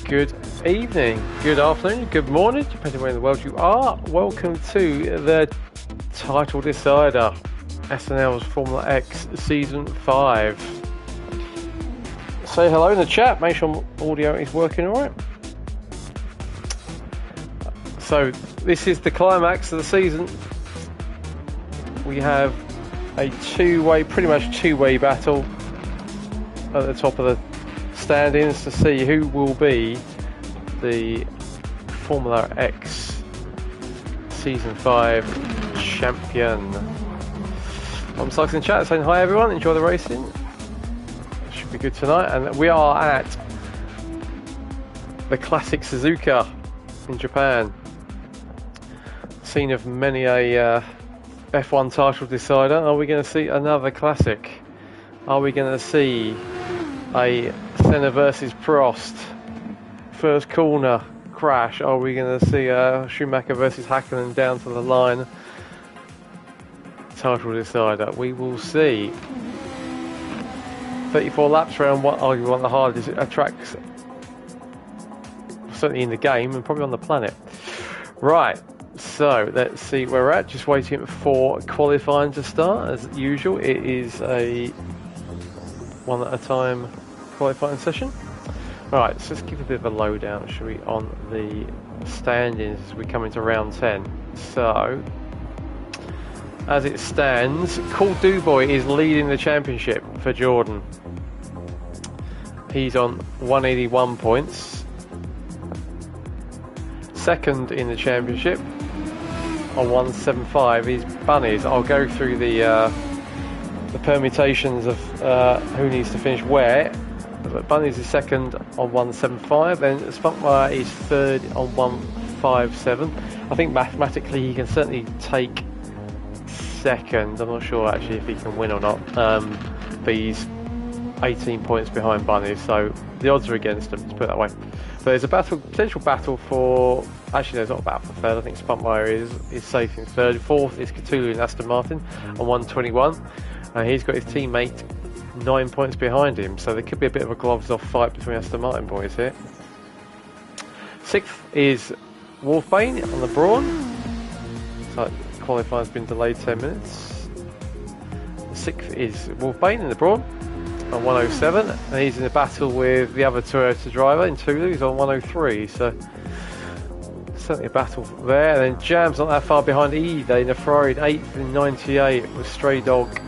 Good evening, good afternoon, good morning, depending where in the world you are. Welcome to the title decider, SNL's Formula X Season 5. Say hello in the chat, make sure audio is working alright. So, this is the climax of the season. We have a pretty much two-way battle at the top of the standings to see who will be the Formula X Season 5 champion. I'm Sykes in chat saying hi everyone, enjoy the racing. Should be good tonight, and we are at the classic Suzuka in Japan. Scene of many a F1 title decider. Are we going to see another classic? Are we going to see a Senna versus Prost first corner crash? Are we going to see a Schumacher versus Hakkinen down to the line title decider? We will see. 34 laps around arguably one of the hardest tracks certainly in the game and probably on the planet. Right, so let's see where we're at. Just waiting for qualifying to start as usual. It is a one at a time qualifying session. Alright, so let's give a bit of a lowdown, shall we, on the standings as we come into round 10. So, as it stands, Cool Duboy is leading the championship for Jordan. He's on 181 points. Second in the championship on 175 is Bunnies. I'll go through the permutations of who needs to finish where. But Bunnies is second on 175, then Spunkmeyer is third on 157. I think mathematically he can certainly take second. I'm not sure actually if he can win or not, but he's 18 points behind Bunnies, so the odds are against him, let's put it that way. But there's a potential battle for, actually there's not a battle for third. I think Spunkmeyer is safe in third. Fourth is Cthulhu and Aston Martin on 121. He's got his teammate 9 points behind him, so there could be a bit of a gloves-off fight between Aston Martin boys here. Sixth is Wolfbane on the Brawn. So qualifying's been delayed 10 minutes. Sixth is Wolfbane in the Brawn on 107, and he's in a battle with the other Toyota driver in Tulu. He's on 103, so certainly a battle there. And then Jam's not that far behind either in the Ferrari, 8th in 98 with Stray Dog,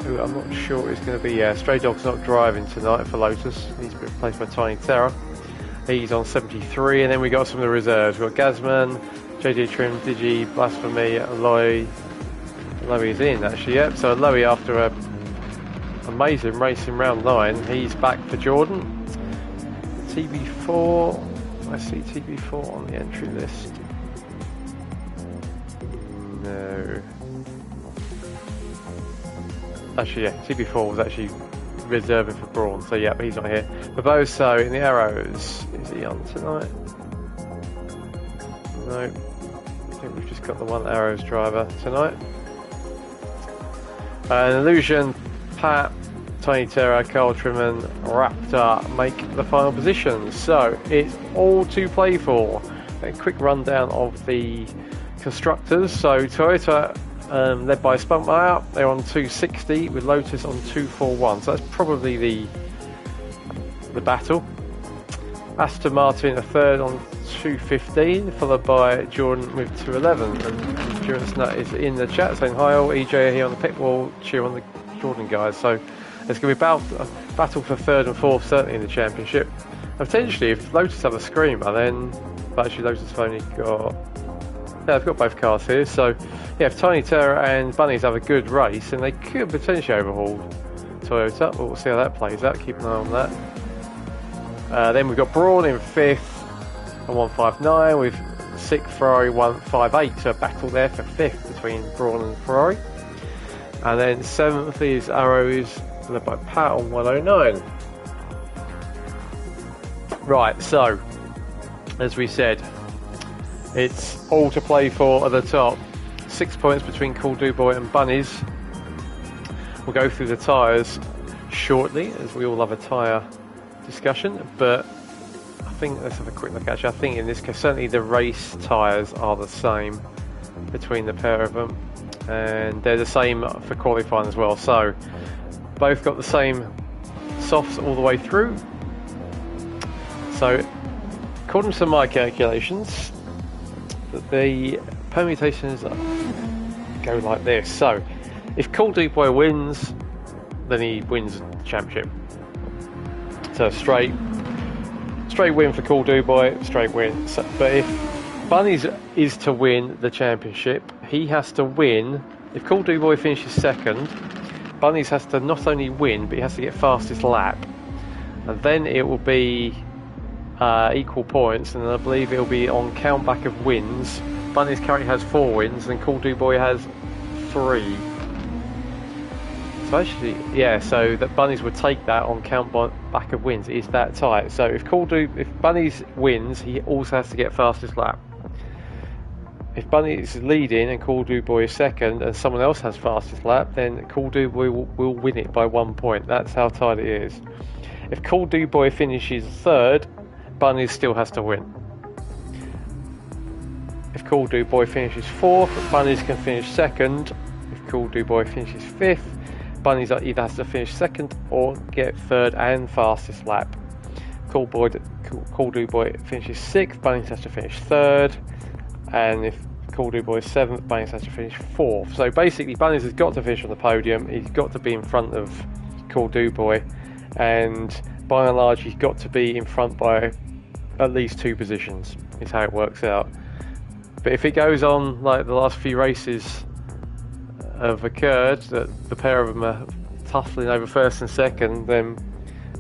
who I'm not sure is going to be. Stray Dog's not driving tonight for Lotus. He's been replaced by Tiny Terror. He's on 73, and then we got some of the reserves. We've got Gazman, JJ Trim, Digi, Blasphemy, Lowy. Lowy's in actually, yep. So Lowy, after a amazing race in round 9, he's back for Jordan. TB4, I see TB4 on the entry list. No. Actually, yeah, TB4 was actually reserving for Brawn, so yeah, but he's not here. Barboso in the Arrows, is he on tonight? No, I think we've just got the one Arrows driver tonight. Illusion, Pat, Tiny Terror, Carl Trimman, Raptor make the final position. So it's all to play for. A quick rundown of the constructors. So Toyota, led by Spunkmeyer, they're on 260 with Lotus on 241. So that's probably the battle. Aston Martin a third on 215, followed by Jordan with 211. And Endurance Nut is in the chat saying hi all, EJ here on the pit wall, cheer on the Jordan guys. So there's going to be a battle for third and fourth certainly in the championship. And potentially if Lotus have a screamer, then, but actually Lotus have only got, yeah, I've got both cars here, so yeah, if Tiny Terror and Bunnies have a good race, then they could potentially overhaul Toyota, but we'll see how that plays out, keep an eye on that. Then we've got Brawn in 5th on 159 with 6th Ferrari 158, so a battle there for 5th between Brawn and Ferrari. And then 7th is Arrows, led by Pat on 109. Right, so as we said, it's all to play for at the top. 6 points between Cool Duboy and Bunnies. We'll go through the tyres shortly, as we all love a tyre discussion. But I think, let's have a quick look actually. I think in this case, certainly the race tyres are the same between the pair of them, and they're the same for qualifying as well. So both got the same softs all the way through. So according to my calculations, the permutations go like this. So if Cool Boy wins, then he wins the championship. So straight win for Cool Boy, straight win. So, but if Bunnies is to win the championship, he has to win. If Cool Boy finishes second, Bunnies has to not only win, but he has to get fastest lap, and then it will be equal points, and I believe it will be on count back of wins. Bunnies currently has 4 wins, and Cool Boy has 3. So actually, yeah, so that Bunnies would take that on count back of wins. It's that tight. So if Bunnies wins, he also has to get fastest lap. If Bunnies is leading and Cool Boy is second, and someone else has fastest lap, then Cool Boy will win it by 1 point. That's how tight it is. If Cool Boy finishes third, Bunnies still has to win. If Cool Boy finishes fourth, Bunnies can finish second. If Cool Boy finishes fifth, Bunnies either has to finish second or get third and fastest lap. Cool Boy finishes sixth, Bunnies has to finish third, and if Cool Boy is seventh, Bunnies has to finish fourth. So basically, Bunnies has got to finish on the podium. He's got to be in front of Cool Boy, and by and large, he's got to be in front by at least 2 positions. Is how it works out. But if it goes on like the last few races have occurred, that the pair of them are tussling over first and second, then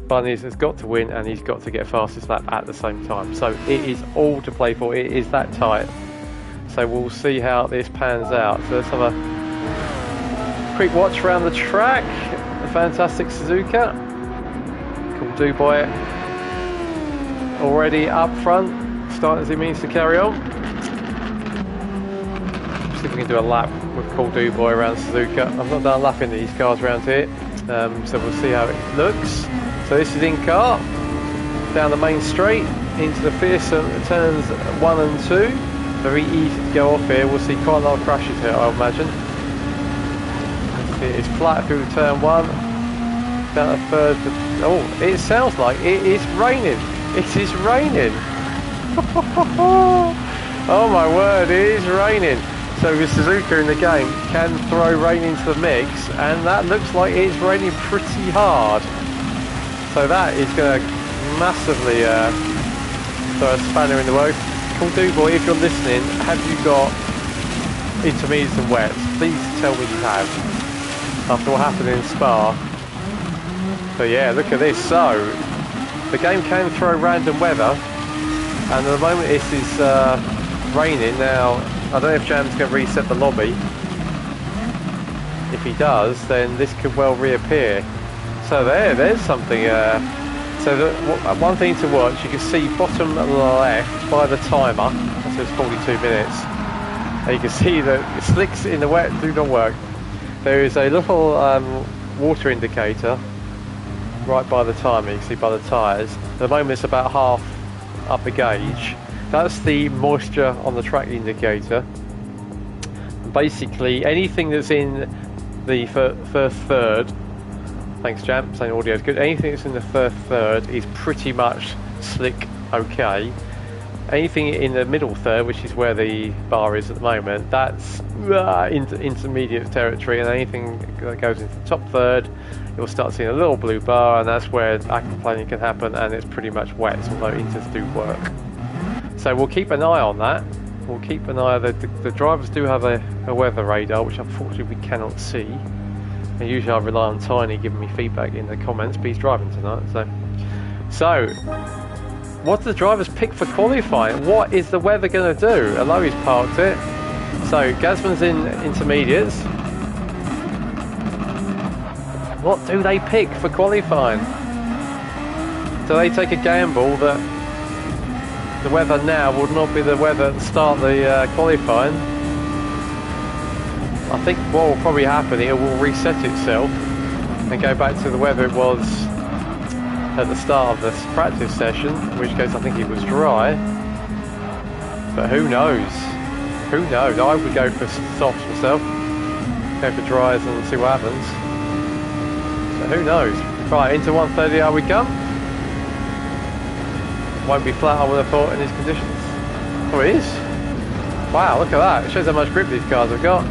Bunnies has got to win, and he's got to get fastest lap at the same time. So it is all to play for. It is that tight. So we'll see how this pans out. So let's have a quick watch around the track. The fantastic Suzuka. Cool Boy already up front, starting as he means to carry on. See if we can do a lap with Cool Boy around Suzuka. I've not done a lap in these cars around here, so we'll see how it looks. So this is in car, down the main straight, into the fearsome turns 1 and 2. Very easy to go off here. We'll see quite a lot of crashes here, I imagine. It is flat through turn 1, down the third. Oh, it sounds like it is raining. It is raining. Oh my word, it is raining. So the Suzuka in the game can throw rain into the mix, and that looks like it's raining pretty hard. So that is going to massively throw a spanner in the works. Cool Boy, if you're listening, have you got intermediates and wets? Please tell me you have, after what happened in Spa. But yeah, look at this. So the game can throw random weather, and at the moment this is raining. Now I don't know if Jam's going to reset the lobby. If he does, then this could well reappear. So there's something. So one thing to watch, you can see bottom left by the timer, so it's 42 minutes, and you can see that the slicks in the wet do not work. There is a little water indicator right by the timer, you can see by the tyres. At the moment it's about half up the gauge. That's the moisture on the track indicator. And basically anything that's in the first third, thanks Jam, saying audio is good, anything that's in the first third is pretty much slick okay. Anything in the middle third, which is where the bar is at the moment, that's intermediate territory, and anything that goes into the top third, you'll start seeing a little blue bar, and that's where aquaplaning can happen, and it's pretty much wet, although inters do work. So we'll keep an eye on that. We'll keep an eye. The drivers do have a weather radar, which unfortunately we cannot see. And usually I rely on Tiny giving me feedback in the comments, but he's driving tonight. So what do the drivers pick for qualifying? What is the weather going to do? Although he's parked it. So Gazman's in intermediates. What do they pick for qualifying? Do they take a gamble that the weather now would not be the weather at the start of the qualifying? I think what will probably happen, it will reset itself and go back to the weather it was at the start of this practice session, in which case I think it was dry. But who knows? Who knows? I would go for softs myself. Go for dries and see what happens. So who knows? Right, into 130R we come. Won't be flat, I would have thought, in these conditions. Oh, it is. Wow, look at that. It shows how much grip these cars have got.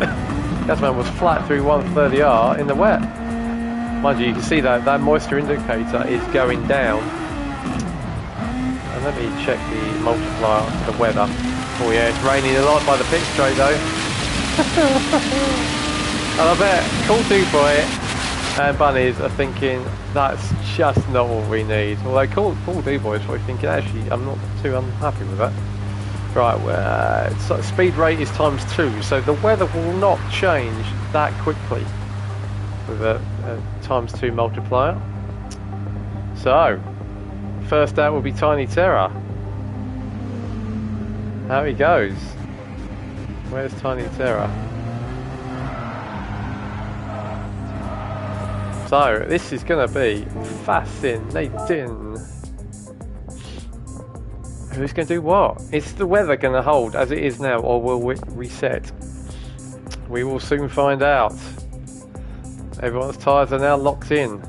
Gasman was flat through 130R in the wet. Mind you, you can see that that moisture indicator is going down. And let me check the multiplier for the weather. Oh yeah, it's raining a lot by the pit straight though. And I bet Cool 2 Boy and Bunnies are thinking that's just not what we need. Although Cool 2 Boy is probably thinking, actually, I'm not too unhappy with that. Right, so speed rate is ×2, so the weather will not change that quickly with a ×2 multiplier. So, first out will be Tiny Terror. How he goes. Where's Tiny Terror? So, this is going to be fascinating. Who's going to do what? Is the weather going to hold as it is now, or will it reset? We will soon find out. Everyone's tyres are now locked in.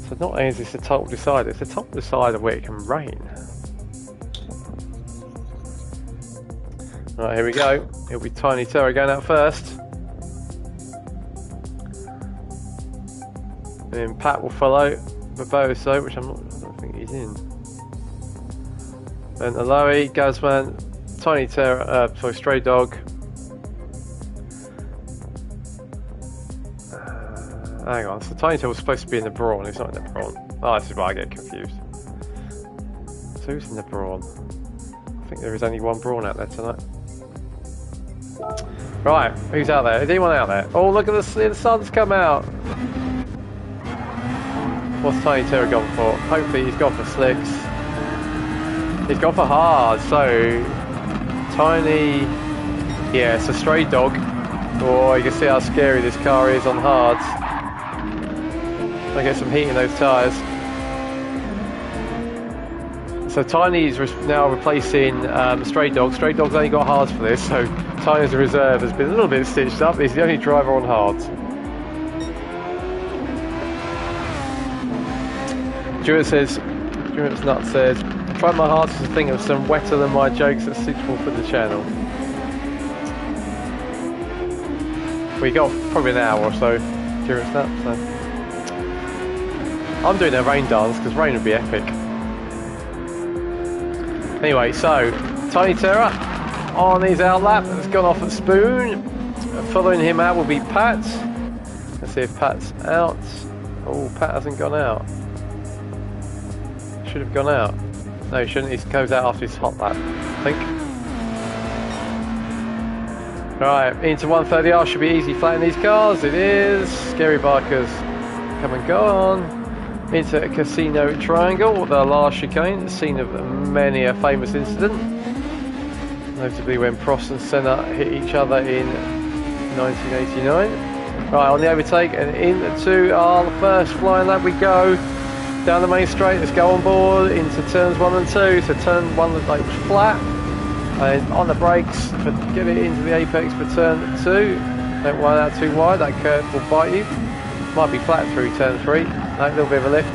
So not only is this a total decider, it's a total decider where it can rain. Right, here we go. It'll be Tiny Terror going out first. And then Pat will follow Barbosa, which I don't think he's in. Then Aloe, Gazman, Tiny Terror, Stray Dog. Hang on, so Tiny Terror was supposed to be in the Brawn, it's not in the Brawn. Oh, this is why I get confused. So who's in the Brawn? I think there is only one Brawn out there tonight. Right, who's out there? Is anyone out there? Oh, look at the sun's come out! What's Tiny Terror gone for? Hopefully he's gone for slicks. He's gone for hard, so Tiny, yeah, it's a Stray Dog. Oh, you can see how scary this car is on hards. I get some heat in those tyres. So Tiny's now replacing Stray Dog. Stray Dog's only got hards for this, so Tiny's reserve has been a little bit stitched up. He's the only driver on hards. Stuart's Nut says, try my hardest to think of some wetter than my jokes that's suitable for the channel. We got probably an hour or so, Stuart's Nut, so. I'm doing a rain dance because rain would be epic. Anyway, so Tiny Terror on his outlap has gone off at Spoon. Following him out will be Pat. Let's see if Pat's out. Oh, Pat hasn't gone out. Should have gone out. No, he shouldn't. He goes out after his hot lap, I think. Right, into 130R should be easy flat in these cars. It is. Scary Bikers come and go on. Into a Casino Triangle, the last chicane, the scene of many a famous incident. Notably when Prost and Senna hit each other in 1989. Right, on the overtake and into our first flying lap we go. Down the main straight, let's go on board into turns 1 and 2. So turn 1 looks like flat. And on the brakes, for get it into the apex for turn 2. Don't run out too wide, that curve will bite you. Might be flat through turn 3. No, a little bit of a lift.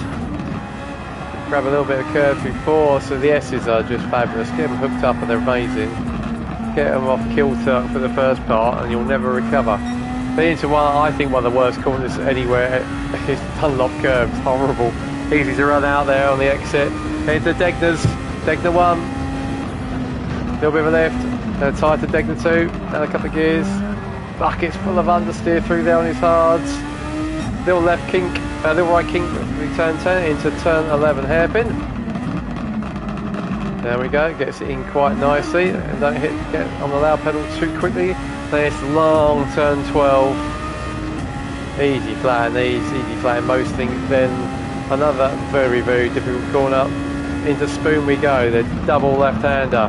Grab a little bit of curve through 4. So the S's are just fabulous. Get them hooked up and they're amazing. Get them off kilter for the first part and you'll never recover. But into I think one of the worst corners anywhere is Dunlop curve. It's horrible. Easy to run out there on the exit. Into Degner's. Degner 1. Little bit of a lift. And a tyre to Degner 2. And a couple of gears. Buckets full of understeer through there on his hards. Little left kink. Little right kink through turn 10 into turn 11 hairpin. There we go. Gets it in quite nicely. And don't get on the loud pedal too quickly. Then it's long turn 12. Easy flat in these. Easy flat in most things. Then another very, very difficult corner. Into Spoon we go, the double left-hander.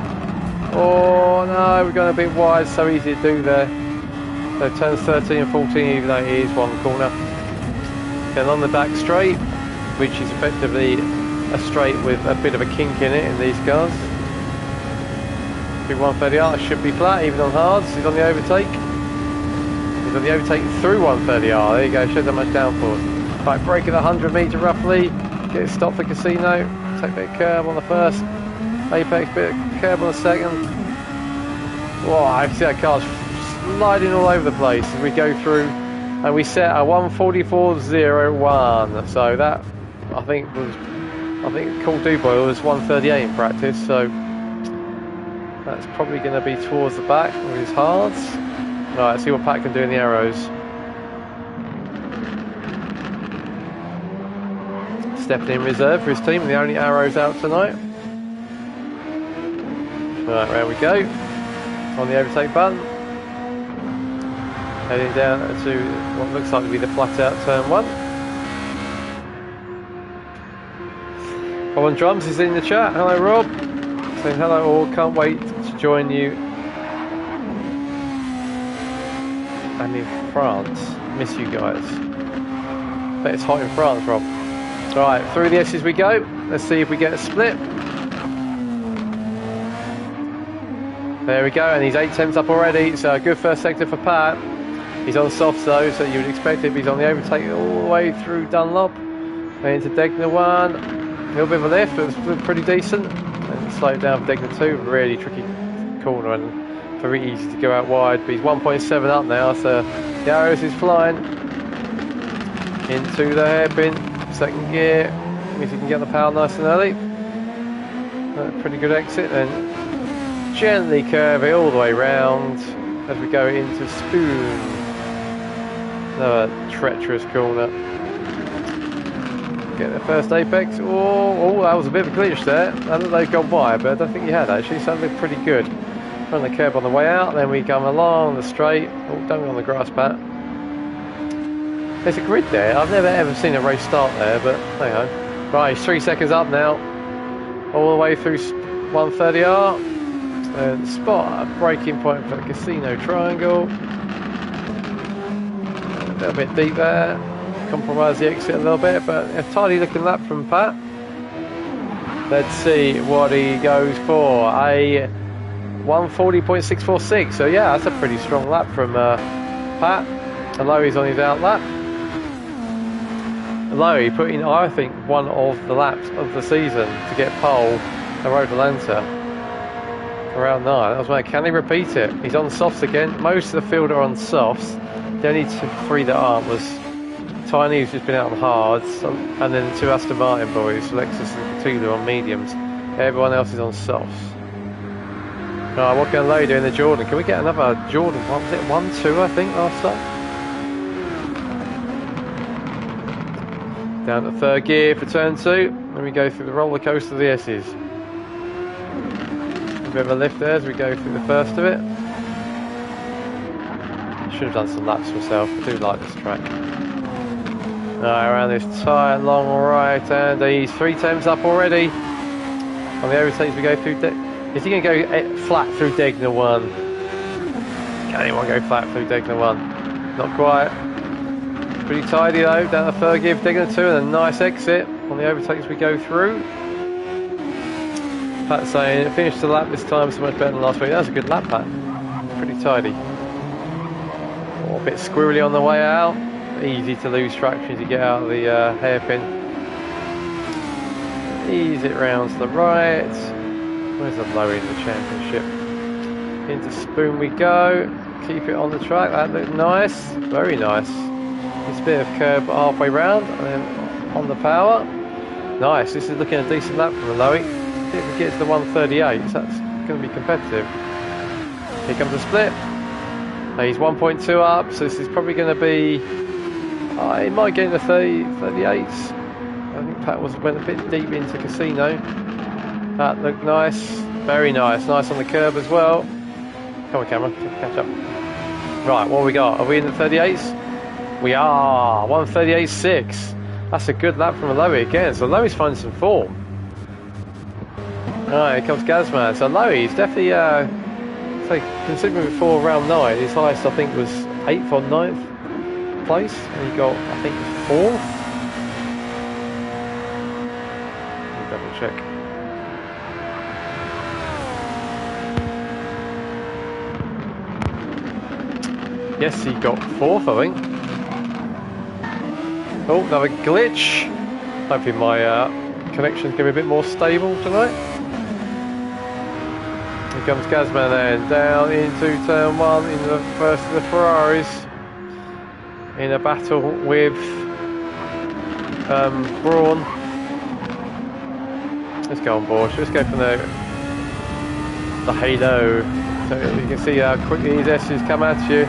Oh no, we're going a bit wide, so easy to do there. So turns 13 and 14, even though it is one corner. Then on the back straight, which is effectively a straight with a bit of a kink in it in these cars. Through 130R, should be flat, even on hards. He's on the overtake. He's on the overtake through 130R. There you go, shows how much downforce. Right, braking 100 metre roughly. Get it stopped for Casino. Take a bit of curb on the first. Apex, bit of curb on the second. Whoa, I can see that car's sliding all over the place as we go through. And we set a 144.01. So that, I think Cool Duboy was 138 in practice. So that's probably going to be towards the back with his hards. Right, let's see what Pat can do in the arrows. Stepping in reserve for his team, the only arrows out tonight. Right, round we go. On the overtake button. Heading down to what looks like to be the flat out turn 1. Rob on Drums is in the chat. Hello, Rob. Saying hello all, can't wait to join you. I'm in France. Miss you guys. Bet it's hot in France, Rob. Right, through the S's we go. Let's see if we get a split. There we go, and he's 8 tenths up already, so a good first sector for Pat. He's on softs though, so you would expect it. He's on the overtake all the way through Dunlop. And into Degner 1. A little bit of a lift, but it's pretty decent. And slow down for Degner 2, really tricky corner and very easy to go out wide. But he's 1.7 up now, so the arrows is flying. Into the hairpin. Second gear, if you can get the power nice and early. Pretty good exit, then gently curve it all the way round as we go into Spoon. Another treacherous corner. Get the first apex. Oh, that was a bit of a glitch there. I don't know they've gone by, but I don't think you had actually. So that looked pretty good. On the curb on the way out, then we come along the straight. Oh, don't go on the grass, Pat. There's a grid there. I've never ever seen a race start there, but there you go. Right, he's 3 seconds up now. All the way through 130R. And spot a braking point for the Casino Triangle. A little bit deep there. Compromise the exit a little bit, but a tidy looking lap from Pat. Let's see what he goes for. A 140.646. So yeah, that's a pretty strong lap from Pat. Although he's on his out lap. Although he put in, I think, one of the laps of the season to get pole at Road Atlanta. Around 9. That was mad. Can he repeat it? He's on softs again. Most of the field are on softs. The only 3 that aren't was Tiny, who's just been out on hards, and then the 2 Aston Martin boys, Lexus and Cthulhu on mediums. Everyone else is on softs. Right, what can Lowe do in the Jordan? Can we get another Jordan? What was it? 1-2, I think, last time. Down to 3rd gear for turn 2. Then we go through the roller coaster of the S's. A bit of a lift there as we go through the first of it. Should have done some laps myself. I do like this track. Right, around this tight long right, and he's 3 times up already. On the overtakes we go through. Is he going to go flat through Degner 1? Can anyone go flat through Degner 1? Not quite. Pretty tidy though. Down the 3rd gear for Degner 2, and a nice exit on the overtakes we go through. Pat saying it finished the lap this time so much better than last week. That was a good lap, Pat. Pretty tidy. Oh, a bit squirrely on the way out. Easy to lose traction as you get out of the hairpin. Ease it round to the right. Where's the low in the championship? Into Spoon we go. Keep it on the track. That looked nice. Very nice. This bit of curb halfway round and then on the power. Nice. This is looking a decent lap from the Lowy. If we get to the 138, so that's going to be competitive. Here comes the split. He's 1.2 up, so this is probably going to be. He might get in the 38s. I think Pat went a bit deep into Casino. That looked nice, very nice. Nice on the curb as well. Come on, camera, catch up. Right, what have we got? Are we in the 38s? We are. 138.6. That's a good lap from Lowy again. So Lowy's finding some form. Right, here comes Gazman. So Lowy's definitely. So considering before round 9, his highest I think was 8th or 9th place, and he got, I think, 4th. Let me double check. Yes, he got 4th, I think. Oh, another glitch. Hopefully my connection's going to be a bit more stable tonight. Here comes Gazman then, down into turn 1 in the first of the Ferraris. In a battle with Brawn. Let's go on board. Let's go from the halo. So you can see how quickly these S's come at you.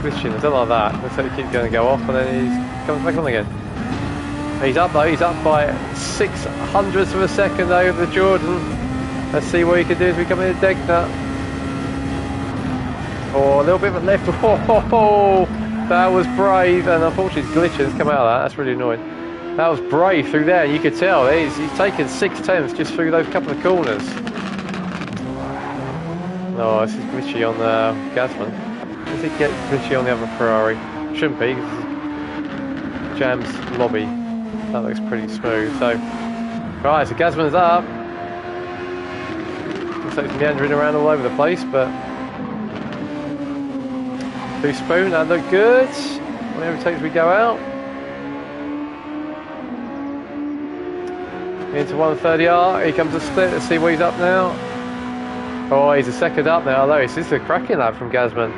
Glitching, I don't like that. Looks like he keeps going to go off and then he comes back on again. He's up though, he's up by 600ths of a second over the Jordan. Let's see what he can do as we come into Degner. Oh, a little bit of a left. Oh, that was brave, and unfortunately his glitches come out of that. That's really annoying. That was brave through there. You could tell he's taken 6/10 just through those couple of corners. Oh, this is glitchy on the Gazman. Does it get glitchy on the other Ferrari? Shouldn't be, because it's Jam's lobby. That looks pretty smooth. So, right, so Gazman's up. Looks like he's meandering around all over the place, but two Spoon, that looked good. Whenever it takes we go out. Into 130R, here comes a split. Let's see where he's up now. Oh, he's a second up now, although this is a cracking lap from Gazman.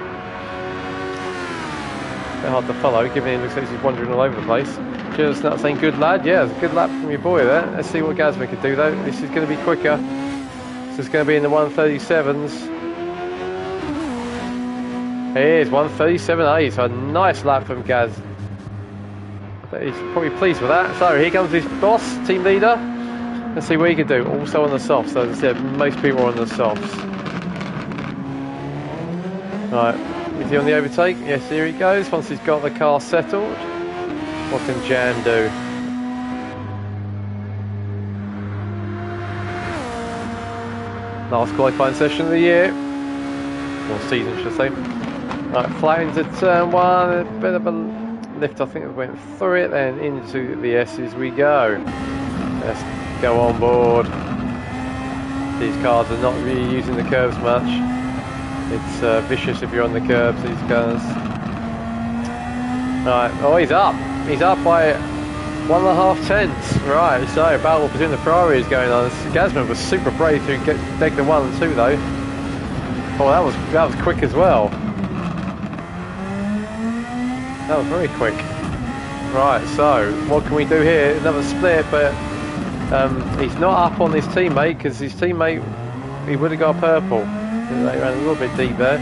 A bit hard to follow, given it looks like he's wandering all over the place. Just not saying good lad, yeah, it's a good lap from your boy there. Let's see what Gazman can do though. This is going to be quicker. This is going to be in the 137s. Here's 137.8, so a nice lap from Gaz. He's probably pleased with that. So here comes his boss, team leader. Let's see what he can do. Also on the softs, so as I said, most people are on the softs. Right, is he on the overtake? Yes, here he goes. Once he's got the car settled, what can Jan do? Last qualifying session of the year, or season, should I say. Right, flat into turn 1, a bit of a lift. I think we went through it, then into the S's we go. Let's go on board. These cars are not really using the curbs much. It's vicious if you're on the curbs, these cars. Right, oh, he's up. He's up by 1.5 tenths. Right, so battle between the Ferraris going on. Gazman was super brave to get Degner 1 and 2 though. Oh, that was quick as well. That was very quick. Right, so what can we do here? Another split, but he's not up on his teammate because his teammate, he would have got purple. They ran a little bit deep there.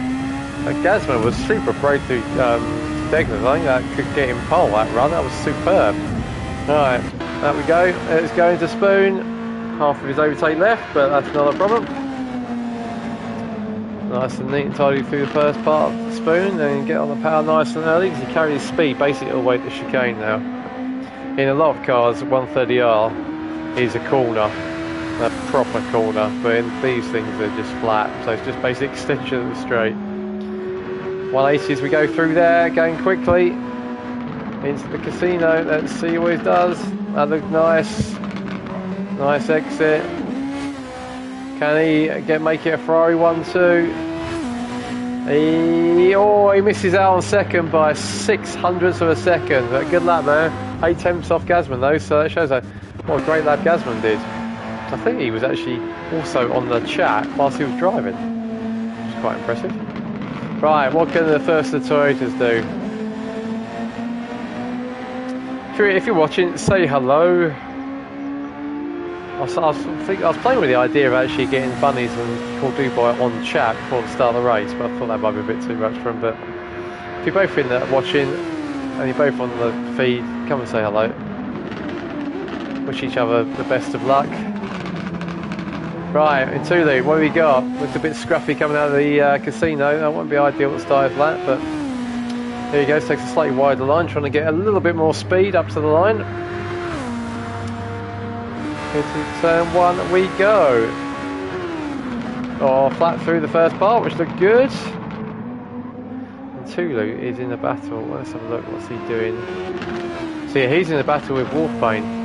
Gazman was super brave through Degner. I think that could get him pole, that run. That was superb. Right, there we go. It's going to Spoon. Half of his overtake left, but that's not a problem. Nice and neat and tidy through the first part of the Spoon, then get on the power nice and early because he carries speed basically all the way to chicane now. In a lot of cars, 130R is a corner, a proper corner, but in these things they're just flat, so it's just basic extension of the straight. 180 as we go through there, going quickly into the casino. Let's see what he does. That looked nice. Nice exit. Can he make it a Ferrari 1-2? He misses out on second by 600ths of a second. But good lap there. 8 tenths off Gazman though, so that shows what a great lap Gazman did. I think he was actually also on the chat whilst he was driving, which is quite impressive. Right, what can the first of the Toyotas do? If you're watching, say hello. I was playing with the idea of actually getting Bunnies and Call Dubai on chat before the start of the race, but I thought that might be a bit too much for him. But if you're both in there watching and you're both on the feed, come and say hello. Wish each other the best of luck. Right, in Tulu, what have we got? Looks a bit scruffy coming out of the casino. That wouldn't be ideal at start of that, but here he goes, takes a slightly wider line, trying to get a little bit more speed up to the line. Into turn 1 we go. or flat through the first part, which looked good. And Tulu is in a battle. Let's have a look. What's he doing? So yeah, he's in a battle with Wolfbane.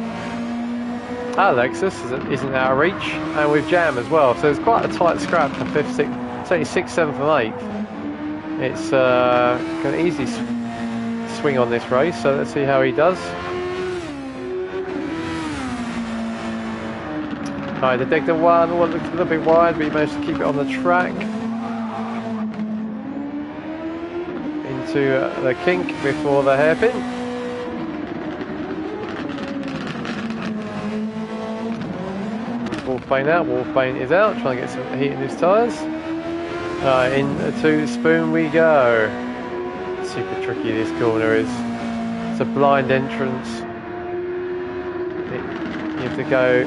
Alexis isn't out of reach, and with Jam as well. So it's quite a tight scrap for 5th, 6th, it's only 6th, 7th, and 8th. It's can easily swing on this race. So let's see how he does. Alright, the Degner one looked a little bit wide, but he managed to keep it on the track. Into the kink before the hairpin. Wolfbane out, Wolfbane is out, trying to get some heat in his tyres. Into Spoon we go. Super tricky this corner is. It's a blind entrance. You have to go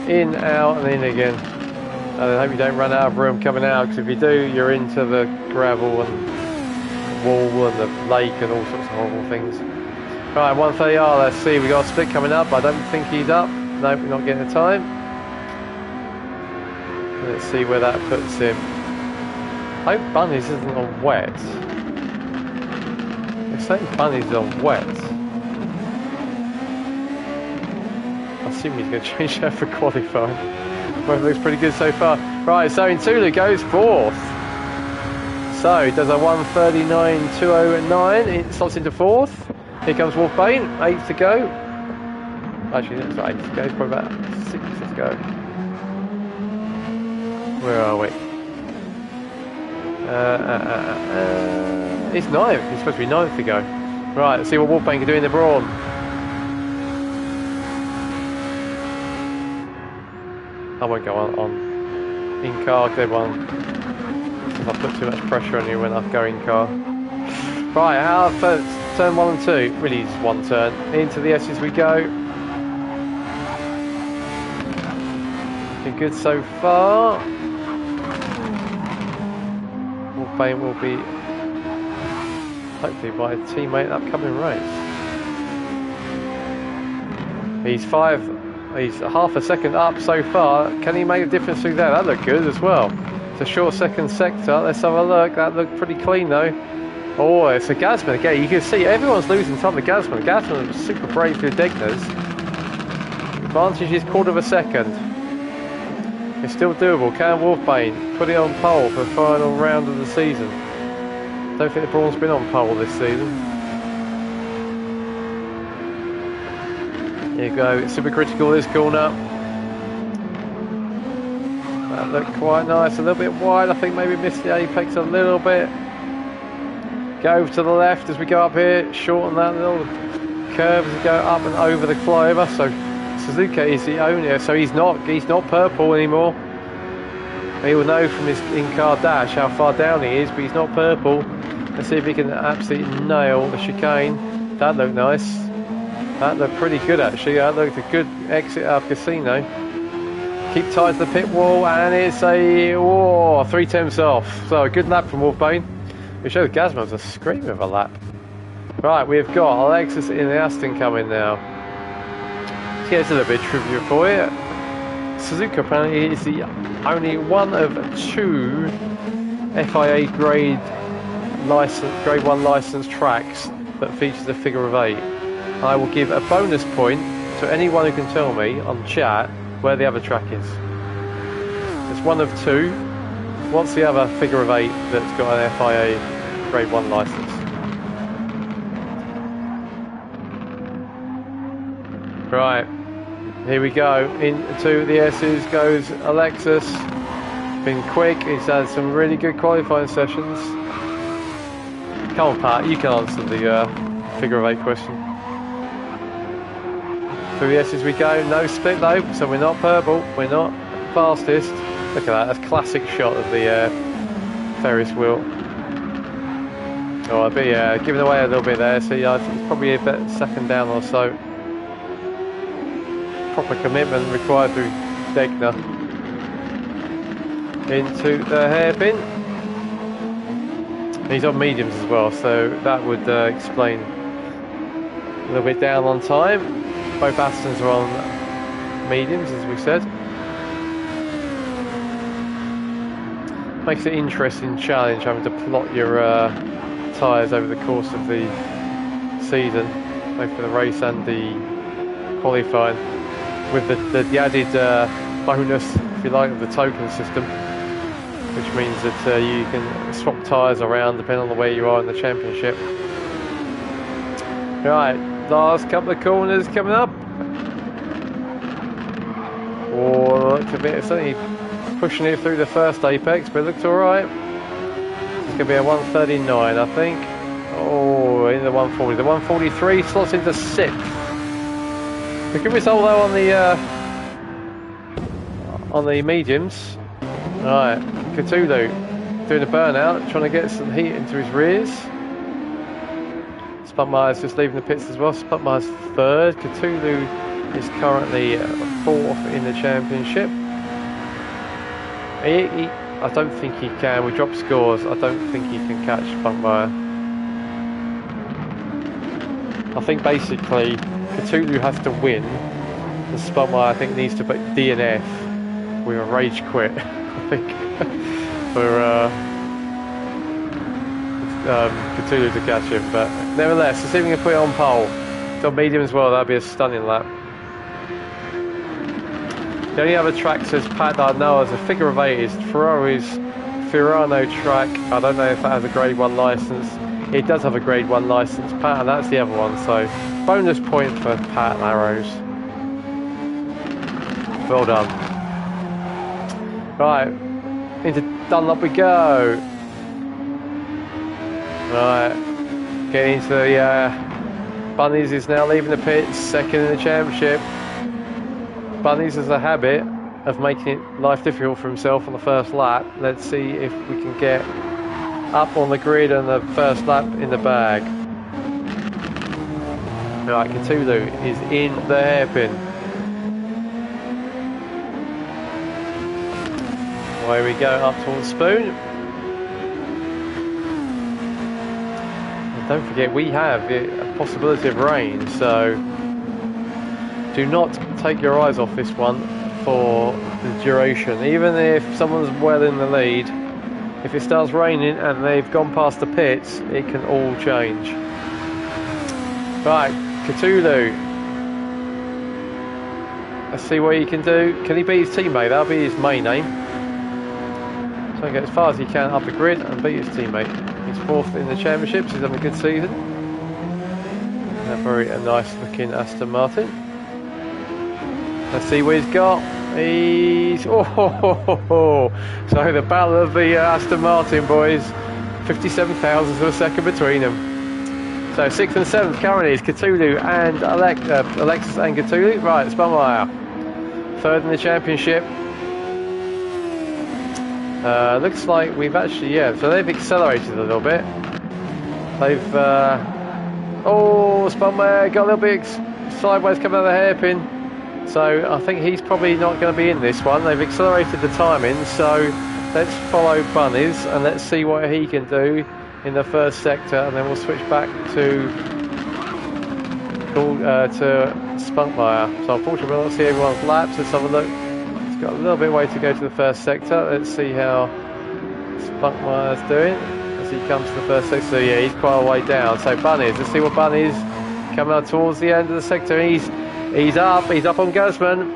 in, out and in again. And I hope you don't run out of room coming out, because if you do, you're into the gravel and the wall and the lake and all sorts of horrible things. Right, 130R, let's see, we got a split coming up. I don't think he's up. Nope, we're not getting the time. Let's see where that puts him. I hope Bunnies isn't on wet. They're saying Bunnies is on wet. I assume he's going to change that for qualifying. Well, it looks pretty good so far. Right, so Intulu goes 4th. So he does a 1:39.209. It slots into 4th. Here comes Wolfbane, 8th to go. Actually, that's not 8th to go, it's probably about 6th to go. Where are we? It's 9th. It's supposed to be 9th to go. Right, let's see what Wolfbane can do in the Brawn. I won't go on in car because everyone. If I put too much pressure on you when I go in car. Right, out of turn 1 and 2. Really, just one turn. Into the S's we go. Looking good so far. Wolfbane will be hopefully my teammate in the upcoming race. He's half a second up so far. Can he make a difference through there? That looked good as well. It's a short second sector. Let's have a look. That looked pretty clean though. Oh, it's a Gasman again. You can see everyone's losing time to Gasman. Gasman was super brave through the Degners. Advantage is 1/4 second. It's still doable. Can Wolfbane put it on pole for the final round of the season? Don't think the Brawn's been on pole this season. Here you go. It's super critical this corner. That looked quite nice. A little bit wide. I think maybe missed the apex a little bit. Go to the left as we go up here. Shorten that little curve as we go up and over the flyover. So Suzuka is the owner, so he's not purple anymore. He will know from his in-car dash how far down he is, but he's not purple. Let's see if he can absolutely nail the chicane. That looked nice. That looked pretty good actually. That looked a good exit out of Casino. Keep tight to the pit wall, and it's a 3 tenths off. So a good lap from Wolfbane. We showed Gasman was a scream of a lap. Right, we've got Alexis in the Aston coming now. Here's a little bit of trivia for you. Suzuka apparently is the only one of 2 FIA grade 1 licensed tracks that features a figure of 8. I will give a bonus point to anyone who can tell me on chat where the other track is. It's one of 2. What's the other figure of 8 that's got an FIA grade 1 licence? Right. Here we go, into the S's goes Alexis. Been quick, he's had some really good qualifying sessions. Come on Pat, you can answer the figure of 8 question. Through the S's we go, no split though, so we're not purple, we're not fastest. Look at that, that's a classic shot of the Ferris wheel. Oh, I'll be giving away a little bit there, so yeah, I think it's probably a bit second down or so. Proper commitment required through Degner. Into the hairpin. He's on mediums as well, so that would explain a little bit down on time. Both Astons are on mediums, as we said. Makes it an interesting challenge having to plot your tyres over the course of the season, both for the race and the qualifying, with the added bonus, if you like, of the token system, which means that you can swap tyres around depending on where you are in the championship. Right, last couple of corners coming up. Oh, looks a bit, certainly pushing it through the first apex, but it looks alright. It's going to be a 139, I think. Oh, in the 140. The 143 slots into 6th. A good result though on the mediums. Right, Cthulhu doing a burnout, trying to get some heat into his rears. Spunkmeyer's just leaving the pits as well. Spunkmeyer's 3rd. Cthulhu is currently 4th in the championship. I don't think he can. We dropped scores. I don't think he can catch Spunkmeyer. I think basically Cthulhu has to win, and Spunkmeyer I think needs to put DNF with a rage quit. I think for Cthulhu to catch him. But nevertheless, let's see if we can put it on pole. It's on medium as well. That'd be a stunning lap. The only other track says Pat that I know as a figure of 8 is Ferrari's Fiorano track. I don't know if that has a grade 1 licence. It does have a grade 1 licence, Pat, and that's the other one, so bonus point for Pat Larrows. Well done. Right, into Dunlop we go. Right, getting into the Bunnies is now leaving the pits, 2nd in the championship. Bunnies has a habit of making life difficult for himself on the first lap. Let's see if we can get up on the grid and the first lap in the bag. Right, Cthulhu is in the hairpin. Away we go up towards Spoon. And don't forget, we have a possibility of rain, so do not take your eyes off this one for the duration. Even if someone's well in the lead, if it starts raining and they've gone past the pits, it can all change. Right, Cthulhu. Let's see what he can do. Can he beat his teammate? That'll be his main aim. So he get as far as he can up the grid and beat his teammate. He's 4th in the championships. He's having a good season. A very nice looking Aston Martin. Let's see what he's got. He's so the battle of the Aston Martin boys, 57 thousandths of a second between them. So 6th and 7th currently is Cthulhu and Alexis and Cthulhu. Right, Spunkmeyer 3rd in the championship. Looks like we've actually so they've accelerated a little bit. They've Spunkmeyer got a little bit sideways coming out of the hairpin. So I think he's probably not going to be in this one. They've accelerated the timing, so let's follow Bunnies and let's see what he can do in the first sector, and then we'll switch back to Spunkmeyer. So unfortunately we'll not see everyone's laps. Let's have a look. He's got a little bit of way to go to the first sector. Let's see how Spunkmeyer's doing as he comes to the first sector. So yeah, he's quite a way down. So Bunnies, let's see what Bunnies coming out towards the end of the sector. He's up on Guzman.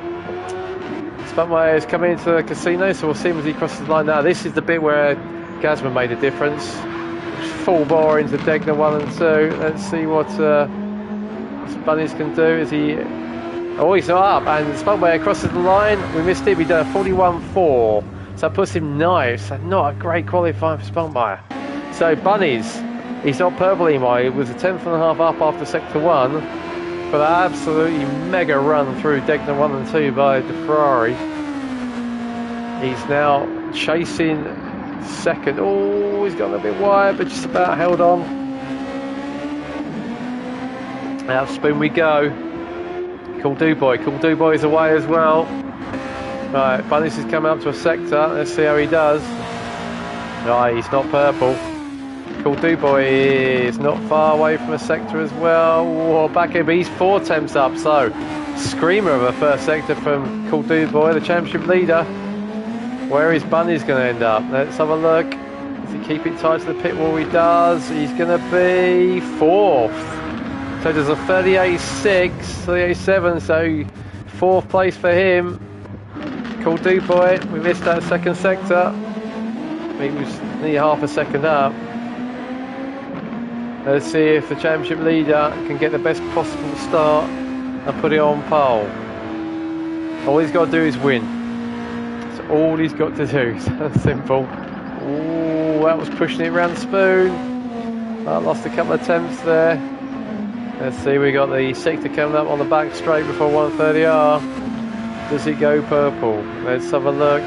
Spunkmeyer is coming into the casino, so we'll see him as he crosses the line now. This is the bit where Guzman made a difference. Full bore into Degner 1 and 2. Let's see what Bunnies can do. Is he? Oh, he's not up, and Spunkmeyer crosses the line. We missed him. He done a 41.4, so that puts him 9th. So not a great qualifying for Spunkmeyer. So Bunnies, he's not purple anymore. He was a 10th and a half up after sector 1. But an absolutely mega run through Degner 1 and 2 by the Ferrari. He's now chasing 2nd. Oh, he's got a bit wide, but just about held on. Out of Spoon we go. Cool Duboy is away as well. Right, Bunnies has come up to a sector. Let's see how he does. Right, he's not purple. Cool Duboy is not far away from a sector as well. Whoa, back here, but he's 4 attempts up, so screamer of a first sector from Cool Duboy, the championship leader. Where is Bunny's going to end up? Let's have a look. Does he keep it tight to the pit wall? He does. He's going to be 4th. So there's a 38.6, 38.7, so 4th place for him. Cool dude boy. We missed that second sector. He was nearly half a second up. Let's see if the championship leader can get the best possible start and put it on pole. All he's got to do is win. That's all he's got to do. Sounds simple. Ooh, that was pushing it around the spoon. I lost a couple of attempts there. Let's see, we got the sector coming up on the back straight before 130R. Does he go purple? Let's have a look.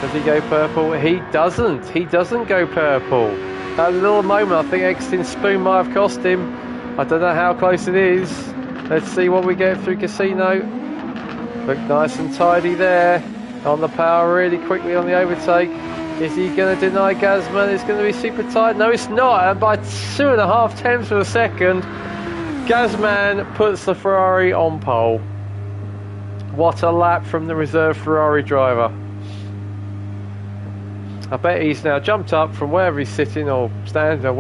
Does he go purple? He doesn't. He doesn't go purple. That little moment, I think exiting spoon might have cost him. I don't know how close it is. Let's see what we get through casino. Look nice and tidy there. On the power really quickly on the overtake. Is he going to deny Gazman? It's going to be super tight. No, it's not. And by 2.5 tenths of a second, Gazman puts the Ferrari on pole. What a lap from the reserve Ferrari driver. I bet he's now jumped up from wherever he's sitting or standing or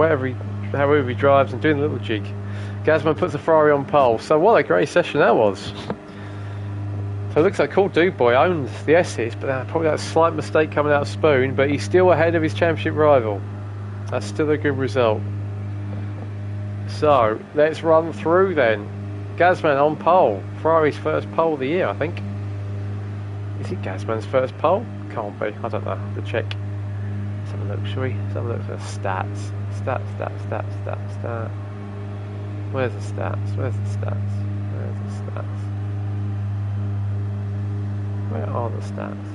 however he drives and doing a little jig. Gazman puts the Ferrari on pole. So what a great session that was. So it looks like Cool Dude Boy owns the S's, but probably that slight mistake coming out of spoon, but he's still ahead of his championship rival. That's still a good result. So let's run through then. Gazman on pole. Ferrari's first pole of the year, I think. Is it Gazman's first pole? Can't be. I don't know. I have to check. Let's have a look, shall we? Let's have a look for stats. Stats. Where's the stats? Where are the stats?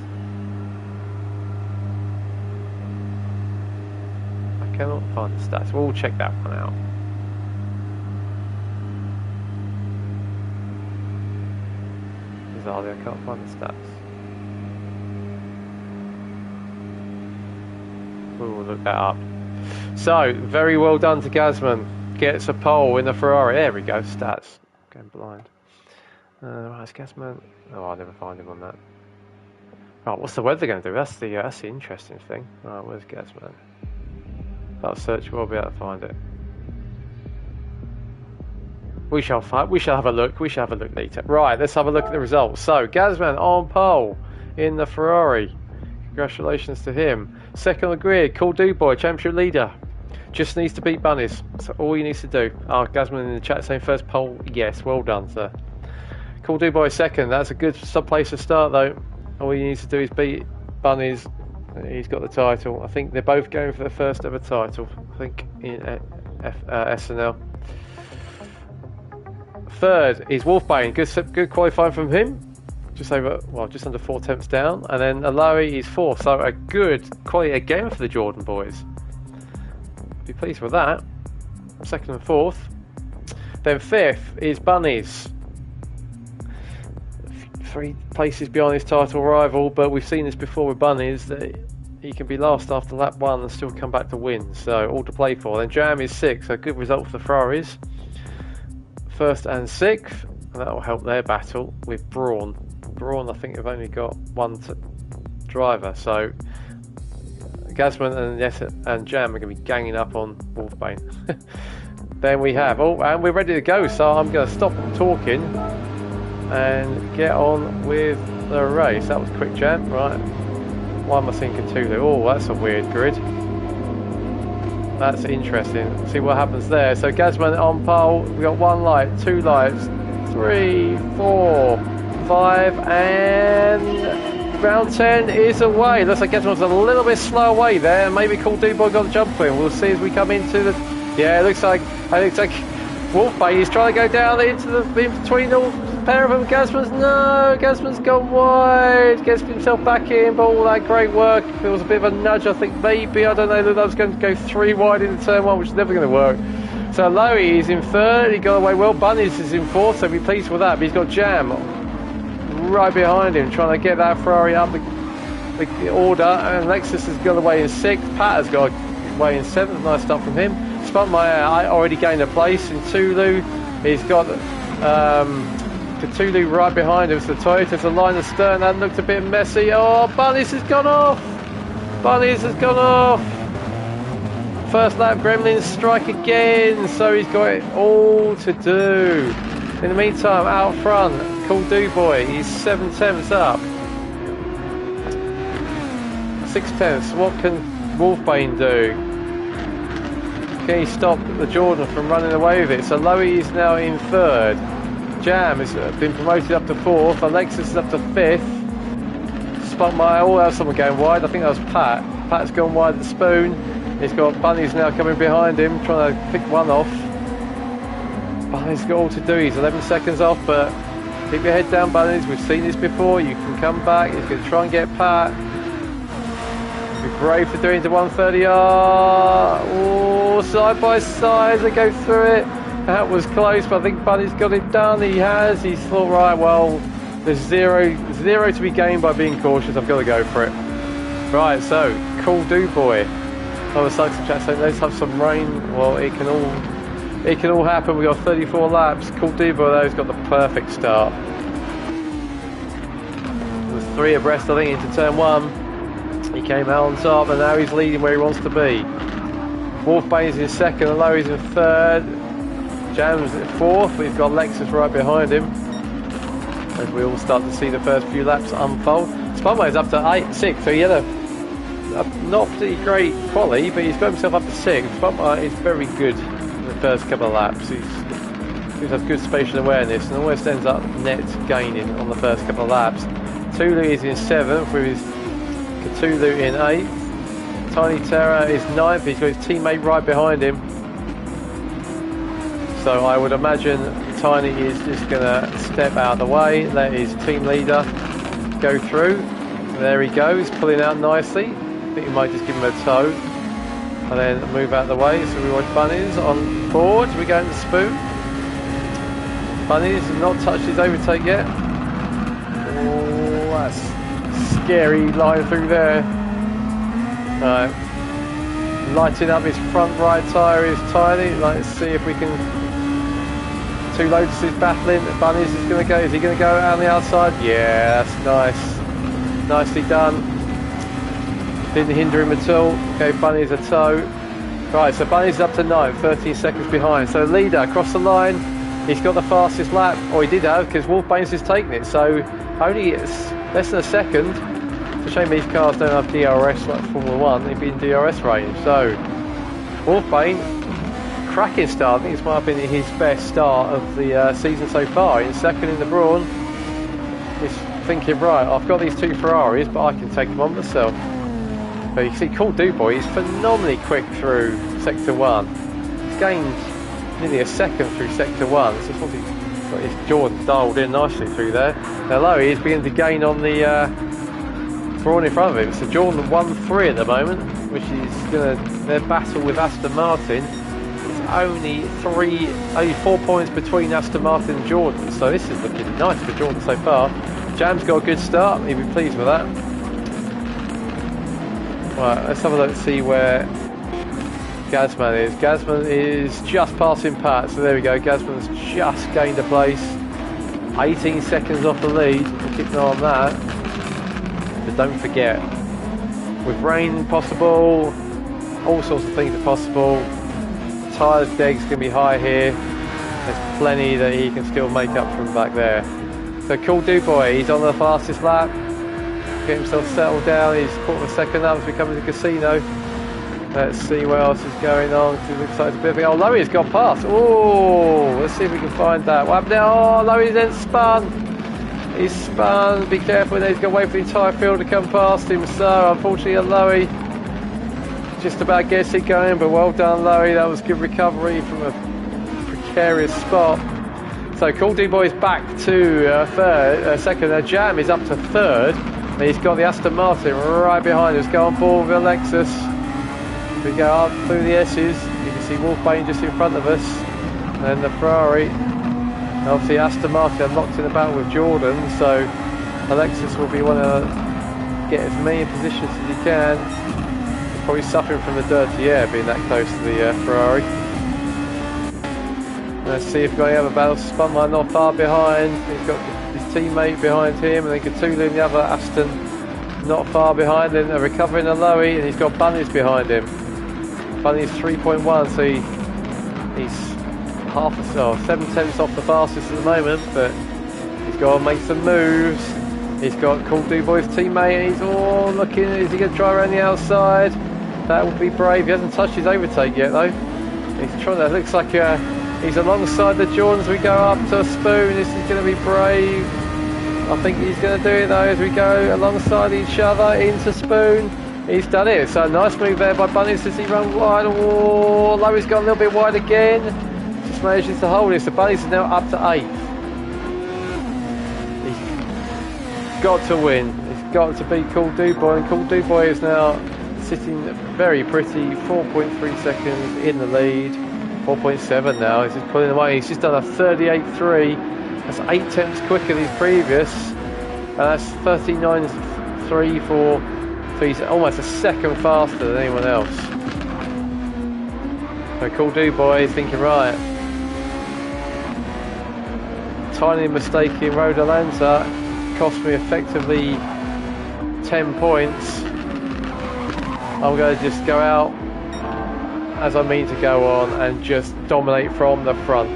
I cannot find the stats. We'll check that one out. Bizarrely, I can't find the stats. We'll look that up. So, very well done to Gazman. Gets a pole in the Ferrari. There we go, stats. Going blind. Right, it's Gazman. Oh, I'll never find him on that. Right, what's the weather going to do? That's the interesting thing. Right, where's Gazman? If I'll search, we'll be able to find it. We shall have a look. We shall have a look later. Right, let's have a look at the results. So, Gazman on pole in the Ferrari. Congratulations to him. Second on the grid, Cool Dude Boy, championship leader. Just needs to beat Bunnies. That's all he needs to do. Oh, Gazman in the chat saying first pole. Yes, well done, sir. Cool Dude Boy second. That's a good place to start, though. All he needs to do is beat Bunnies. He's got the title. I think they're both going for their first ever title. I think in SNL. Third is Wolfbane. Good qualifying from him. Just under 4 tenths down. And then Aloe is fourth. So a good quality again for the Jordan boys. Be pleased with that. Second and fourth. Then fifth is Bunnies. 3 places behind his title rival, but we've seen this before with Bunnies that he can be last after lap 1 and still come back to win. So all to play for. Then Jam is 6th. A good result for the Ferraris. First and 6th, and that will help their battle with Brawn. Brawn, I think, have only got one driver, so Gazman and Jam are going to be ganging up on Wolfbane. Then we have, and we're ready to go, so I'm going to stop talking and get on with the race. That was quick, Jam. Right, why am I seeing Cthulhu? Oh, that's a weird grid. That's interesting. Let's see what happens there. So Gazman on pole. We got 1 light, 2 lights, 3, 4, 5, and round 10 is away. Looks like Gazman's a little bit slow away there. Maybe Cool Dude Boy got the jump in. We'll see as we come into the. Yeah, it looks like Wolfbane is trying to go down into in between all pair of them. Gazman's gone wide. Gets himself back in, but all that great work. There was a bit of a nudge, I think, maybe. I don't know. That was going to go 3 wide into turn 1, which is never going to work. So Lowy is in third. He got away well. Bunnies is in fourth, so be pleased with that. But he's got Jam right behind him, trying to get that Ferrari up the order. And Lexus has got away in 6th. Pat has got away in 7th. Nice stuff from him. Spuntmeyer already gained a place in Tulu. He's got Cthulhu right behind him. So the Toyota's a line of stern. That looked a bit messy. Oh, Bunnies has gone off. Bunnies has gone off. First lap, Gremlins strike again. So he's got it all to do. In the meantime, out front, Cool Do Boy. He's 7/10 up. 6/10. What can Wolfbane do? Can he stop the Jordan from running away with it? So Lowy is now in 3rd. Jam has been promoted up to 4th. Alexis is up to 5th. Spotlight. Oh, that was someone going wide. I think that was Pat. Pat's gone wide at the spoon. He's got Bunnies now coming behind him, trying to pick one off. Bunnies got all to do. He's 11 seconds off, but keep your head down, Bunnies. We've seen this before. You can come back. He's going to try and get Pat. Be brave for doing to 130R. Oh, side by side, they go through it. That was close, but I think Bunny's got it done. He has. He's thought, right, well, there's zero to be gained by being cautious. I've got to go for it. Right, so Cool Do Boy. Oh, sucks in chat saying let's have some rain. Well, it can all happen. We've got 34 laps. Cool Do Boy though has got the perfect start. There's 3 abreast, I think, into turn 1. He came out on top, and now he's leading where he wants to be. Wolfbane's in 2nd, and Lowy's in 3rd. Jam's in 4th, but he's got Lexus right behind him. As we all start to see the first few laps unfold. Spotway's up to 6, so he had a not particularly great quali, but he's got himself up to 6. Spotway is very good in the first couple of laps. He has good spatial awareness and always ends up net gaining on the first couple of laps. Tulu is in 7th with his Cthulhu in 8th. Tiny Terror is 9th, he's got his teammate right behind him. So I would imagine Tiny is just going to step out of the way, let his team leader go through. There he goes, pulling out nicely. I think he might just give him a tow and then move out of the way. So we watch Bunnies on board. We go into Spoon. Bunnies has not touched his overtake yet. Oh, that's scary line through there. Right. Lighting up his front right tyre is Tiny. Let's see if we can. 2 Lotus is battling. Bunnies is going to go. Is he going to go out on the outside? Yeah, that's nice. Nicely done. Didn't hinder him at all. Gave Bunnies a tow. Right, so Bunnies is up to 9, 13 seconds behind. So leader across the line. He's got the fastest lap. Or he did have, because Wolfbane's has taken it. So only less than a second. It's a shame these cars don't have DRS like Formula 1. They'd be in DRS range. So Wolfbane, cracking start. I think this might have been his best start of the season so far. In 2nd in the Brawn. He's thinking, right, I've got these 2 Ferraris, but I can take them on myself. But you can see Cool Do Boy is phenomenally quick through Sector 1. He's gained nearly a second through Sector 1. So he's got his Jordan dialed in nicely through there. Now Lowy is beginning to gain on the Brawn in front of him. So Jordan 1-3 at the moment, which is going to their battle with Aston Martin. It's only 4 points between Aston Martin and Jordan. So this is looking nice for Jordan so far. Jam's got a good start. He'll be pleased with that. Right, let's have a look and see where Gazman is. Gazman is just passing Pat, so there we go. Gazman's just gained a place. 18 seconds off the lead. We'll keep an eye on that. But don't forget, with rain possible, all sorts of things are possible. Tyres deg's going to be high here. There's plenty that he can still make up from back there. So Cool Do Boy, he's on the fastest lap. Get himself settled down. He's caught the 2nd lap as we come to the casino. Let's see what else is going on. It looks like it's a bit of a... Oh, Lowy's gone past. Oh, let's see if we can find that. What happened there? Oh, Lowy then spun. He's spun. Be careful. He's got to wait for the entire field to come past him. So, unfortunately, Lowy just about gets it going. But well done, Lowy. That was good recovery from a precarious spot. So, Cool Do Boy is back to 2nd. Jam is up to 3rd. And he's got the Aston Martin right behind us. Go on board with a Lexus. We go up through the S's. You can see Wolfbane just in front of us. And then the Ferrari. And obviously Aston Martin locked in the battle with Jordan. So Alexis will be wanting to get as many positions as he can. He's probably suffering from the dirty air being that close to the Ferrari. Let's see if we've got any other battles. Spunmire not far behind. He's got his teammate behind him, and then Cthulhu and the other Aston not far behind. Then they're recovering a Lowy, and he's got Bunnies behind him. Bunnies 3.1, so he's half, 7/10 off the fastest at the moment, but he's got to make some moves. He's got Cool Boy's teammate, and he's all looking. Is he going to try around the outside? That would be brave. He hasn't touched his overtake yet, though. He's trying to. Looks like he's alongside the Jordans. We go up to a Spoon. This is going to be brave. I think he's going to do it though as we go alongside each other into Spoon. He's done it. So nice move there by Bunnies. Does he run wide? Oh, Lowy's got a little bit wide again. Just manages to hold it. So Bunnies is now up to 8th. He's got to win. He's got to beat Cool Boy, and Cool Boy is now sitting very pretty. 4.3 seconds in the lead. 4.7 now. He's just pulling away. He's just done a 38.3. That's 8 tenths quicker than his previous, and that's 39.3 for. So he's almost a second faster than anyone else. So Cool Boy is thinking, right, tiny mistake in Road Atlanta cost me effectively 10 points. I'm going to just go out as I mean to go on and just dominate from the front.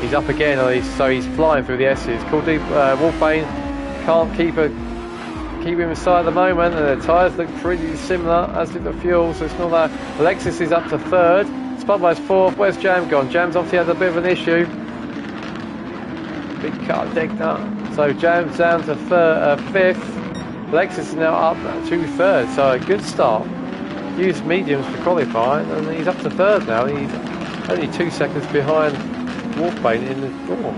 He's up again, so he's flying through the S's. Cool Wolfbane can't keep him in sight at the moment, and the tyres look pretty similar, as do the fuel, so it's not that. Alexis is up to 3rd. Spunmire's 4th. Where's Jam gone? Jam's obviously had a bit of an issue. Big car decked up. So Jam's down to 5th. Alexis is now up to 3rd, so a good start. Used mediums for qualifying, and he's up to 3rd now. He's only 2 seconds behind Wolfbane in the draw.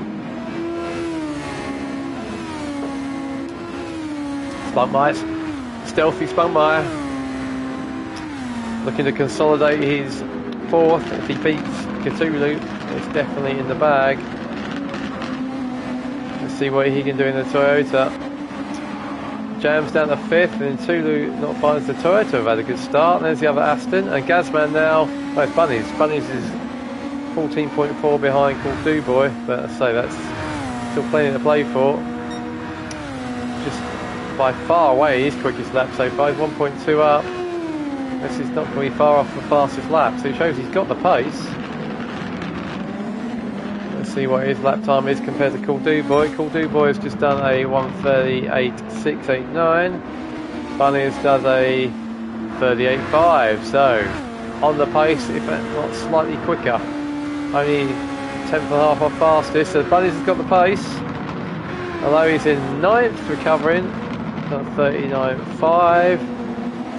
Spunmire, stealthy Spunmire, looking to consolidate his 4th. If he beats Cthulhu, it's definitely in the bag. Let's see what he can do in the Toyota. Jam's down to 5th, and Tulu not finds the Toyota have had a good start. And there's the other Aston, and Gazman now. Oh, it's Bunnies. Bunnies is 14.4 behind Cool Boy, but I say that's still plenty to play for. Just by far away his quickest lap so far. He's 1.2 up. This is not going to be far off the fastest lap, so it shows he's got the pace. Let's see what his lap time is compared to Cool Boy. Cool Boy has just done a 1:38.689. Bunnies does a 38.5, so on the pace, if not slightly quicker. Only 10th and a half off fastest, so Bunnies has got the pace. Although he's in 9th recovering, 39.5.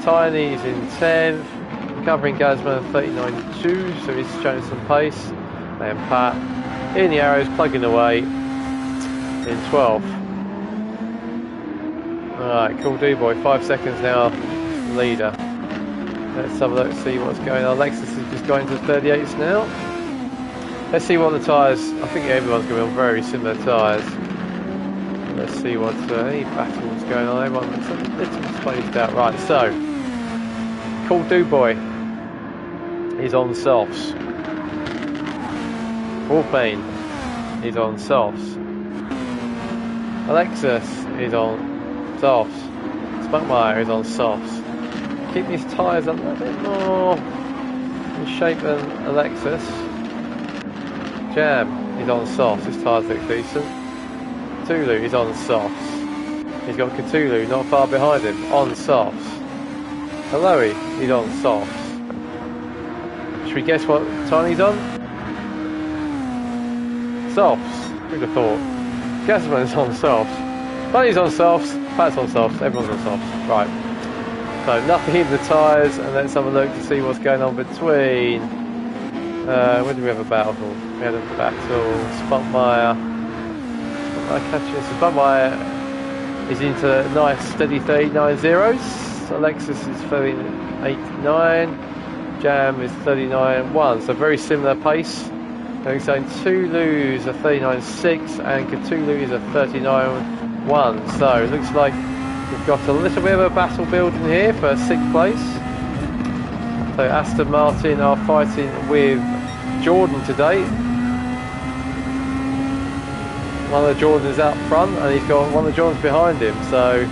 Tiny's in 10th, recovering Gazman 39.2, so he's showing some pace. And Pat in the arrows, plugging away in 12th. Alright, Cool Boy, 5 seconds now, leader. Let's have a look, see what's going on. Lexus is just going to 38s now. Let's see what the tyres, I think everyone's going to be on very similar tyres. Let's see what's any battles going on. Everyone looks a little spaced out. Right, so Cool Boy is on softs. Wolfbane is on softs. Alexis is on softs. Spunmire is on softs. Keep these tyres a little bit more in shape than Alexis. Jam is on softs. His tyres look decent. Cthulhu is on softs. He's got Cthulhu not far behind him on softs. Aloe is on softs. Should we guess what Tiny's on? Softs. Who'd have thought? Gasman's on softs. Bunny's on softs. Pat's on softs. Everyone's on softs. Right. So nothing in the tyres, and let's have a look to see what's going on between. Where did we have a battle? We had a battle. Spunmire. Spunmire is into nice steady 39 zeros. Alexis is 38.9. Jam is 39.1. So very similar pace. We're saying Tulu's a 39.6 and Cthulhu is a 39.1. So it looks like we've got a little bit of a battle building here for 6th place. So Aston Martin are fighting with Jordan today. one of the Jordans out front, and he's got one of the Jordans behind him. So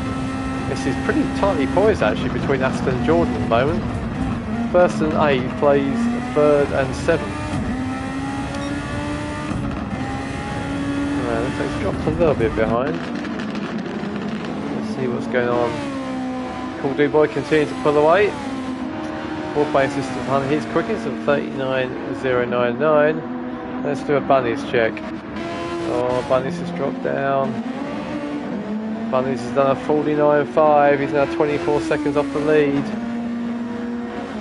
this is pretty tightly poised actually between Aston and Jordan at the moment. First and 8th plays 3rd and 7th. Looks like he's dropped a little bit behind. Let's see what's going on. Cool Boy continues to pull away. Wolfbane system on his quickest of 39.099. Let's do a Bunnies check. Oh, Bunnies has dropped down. Bunnies has done a 49.5. He's now 24 seconds off the lead.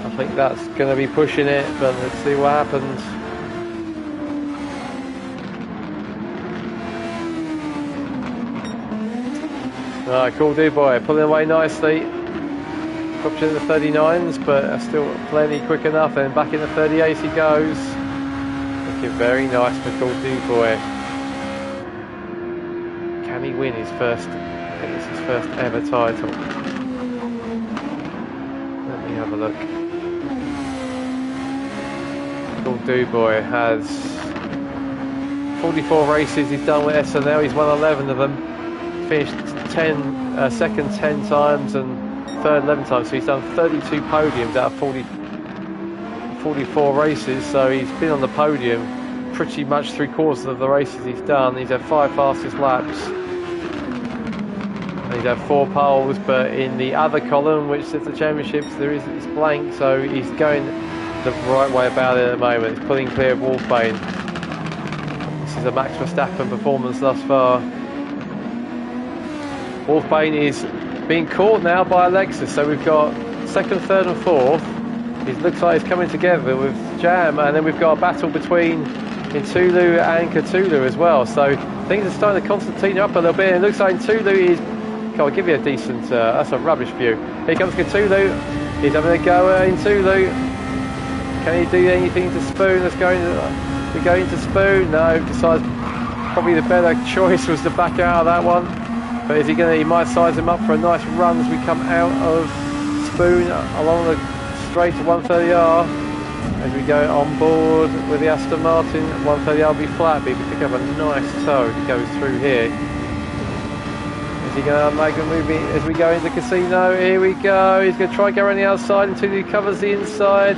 I think that's going to be pushing it, but let's see what happens. Alright, Cool Boy pulling away nicely. Drops in the 39s, but still plenty quick enough. And back in the 38s he goes. Looking very nice for Cool Boy. Can he win his first? I think it's his first ever title. Let me have a look. Cool Boy has 44 races he's done with SNL. He's won 11 of them. Finished second 10 times and third 11 times. So he's done 32 podiums out of 44 races. So he's been on the podium pretty much 3/4 of the races he's done. He's had 5 fastest laps. And he's had 4 poles, but in the other column, which says the championships, it's blank. So he's going the right way about it at the moment. He's pulling clear of Wolfbane. This is a Max Verstappen performance thus far. Wolfbane is being caught now by Alexis, so we've got 2nd, 3rd and 4th. It looks like it's coming together with Jam, and then we've got a battle between Intulu and Cthulhu as well, so things are starting to concertina up a little bit. It looks like Intulu is... I'll give you a decent... that's a rubbish view. Here comes Cthulhu. He's having a go at Intulu. Can he do anything to Spoon? Let's go into Spoon. No, decides probably the better choice was to back out of that one. But is he going to? He might size him up for a nice run as we come out of Spoon along the straight to 130R. As we go on board with the Aston Martin, 130R will be flat, but he can pick up a nice toe as he goes through here. Is he going to make a movie as we go into Casino? Here we go. He's going to try and go around the outside until he covers the inside.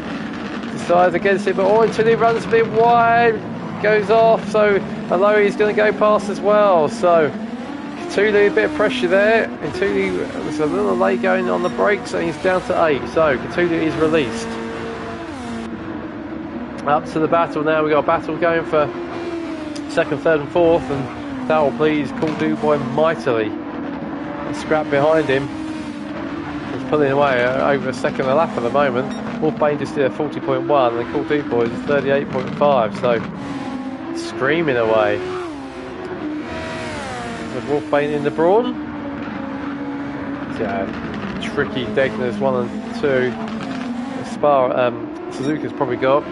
Decides against it, but until he runs a bit wide, goes off. So Aloy is going to go past as well. So Cthulhu, a bit of pressure there. Cthulhu was a little late going on the brakes, and he's down to 8. So Cthulhu is released. Up to the battle now. We've got a battle going for 2nd, 3rd and 4th, and that will please Cool Boy mightily. A scrap behind him. He's pulling away over a second a lap at the moment. Wolfbane just did a 40.1 and Cool Boy is 38.5, so screaming away. With Wolfbane in the brawn. Yeah, tricky Degners 1 and 2. Suzuka's probably got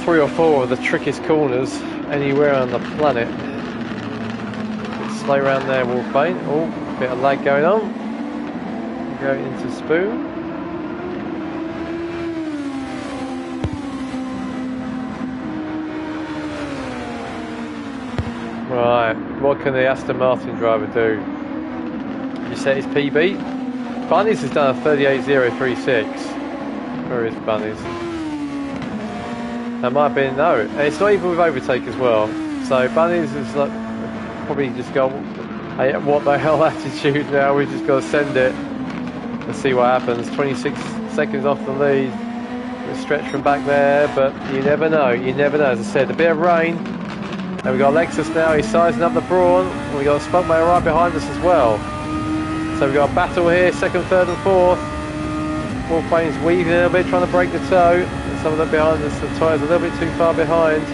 3 or 4 of the trickiest corners anywhere on the planet. Slow round there, Wolfbane. Oh, bit of lag going on. Go into Spoon. Right, what can the Aston Martin driver do? You set his PB. Bunnies has done a 38.036. Where is Bunnies? That might have been, no, and it's not even with overtake as well. So Bunnies is like, probably just got a what the hell attitude now. We've just got to send it. Let's see what happens. 26 seconds off the lead. We'll stretch from back there, but you never know. You never know. As I said, a bit of rain. And we've got Lexus now, he's sizing up the brawn. And we've got Spunkmail right behind us as well. So we've got a battle here, 2nd, 3rd and 4th. Wolfbane's weaving a little bit, trying to break the toe. And some of them behind us, the tyres a little bit too far behind.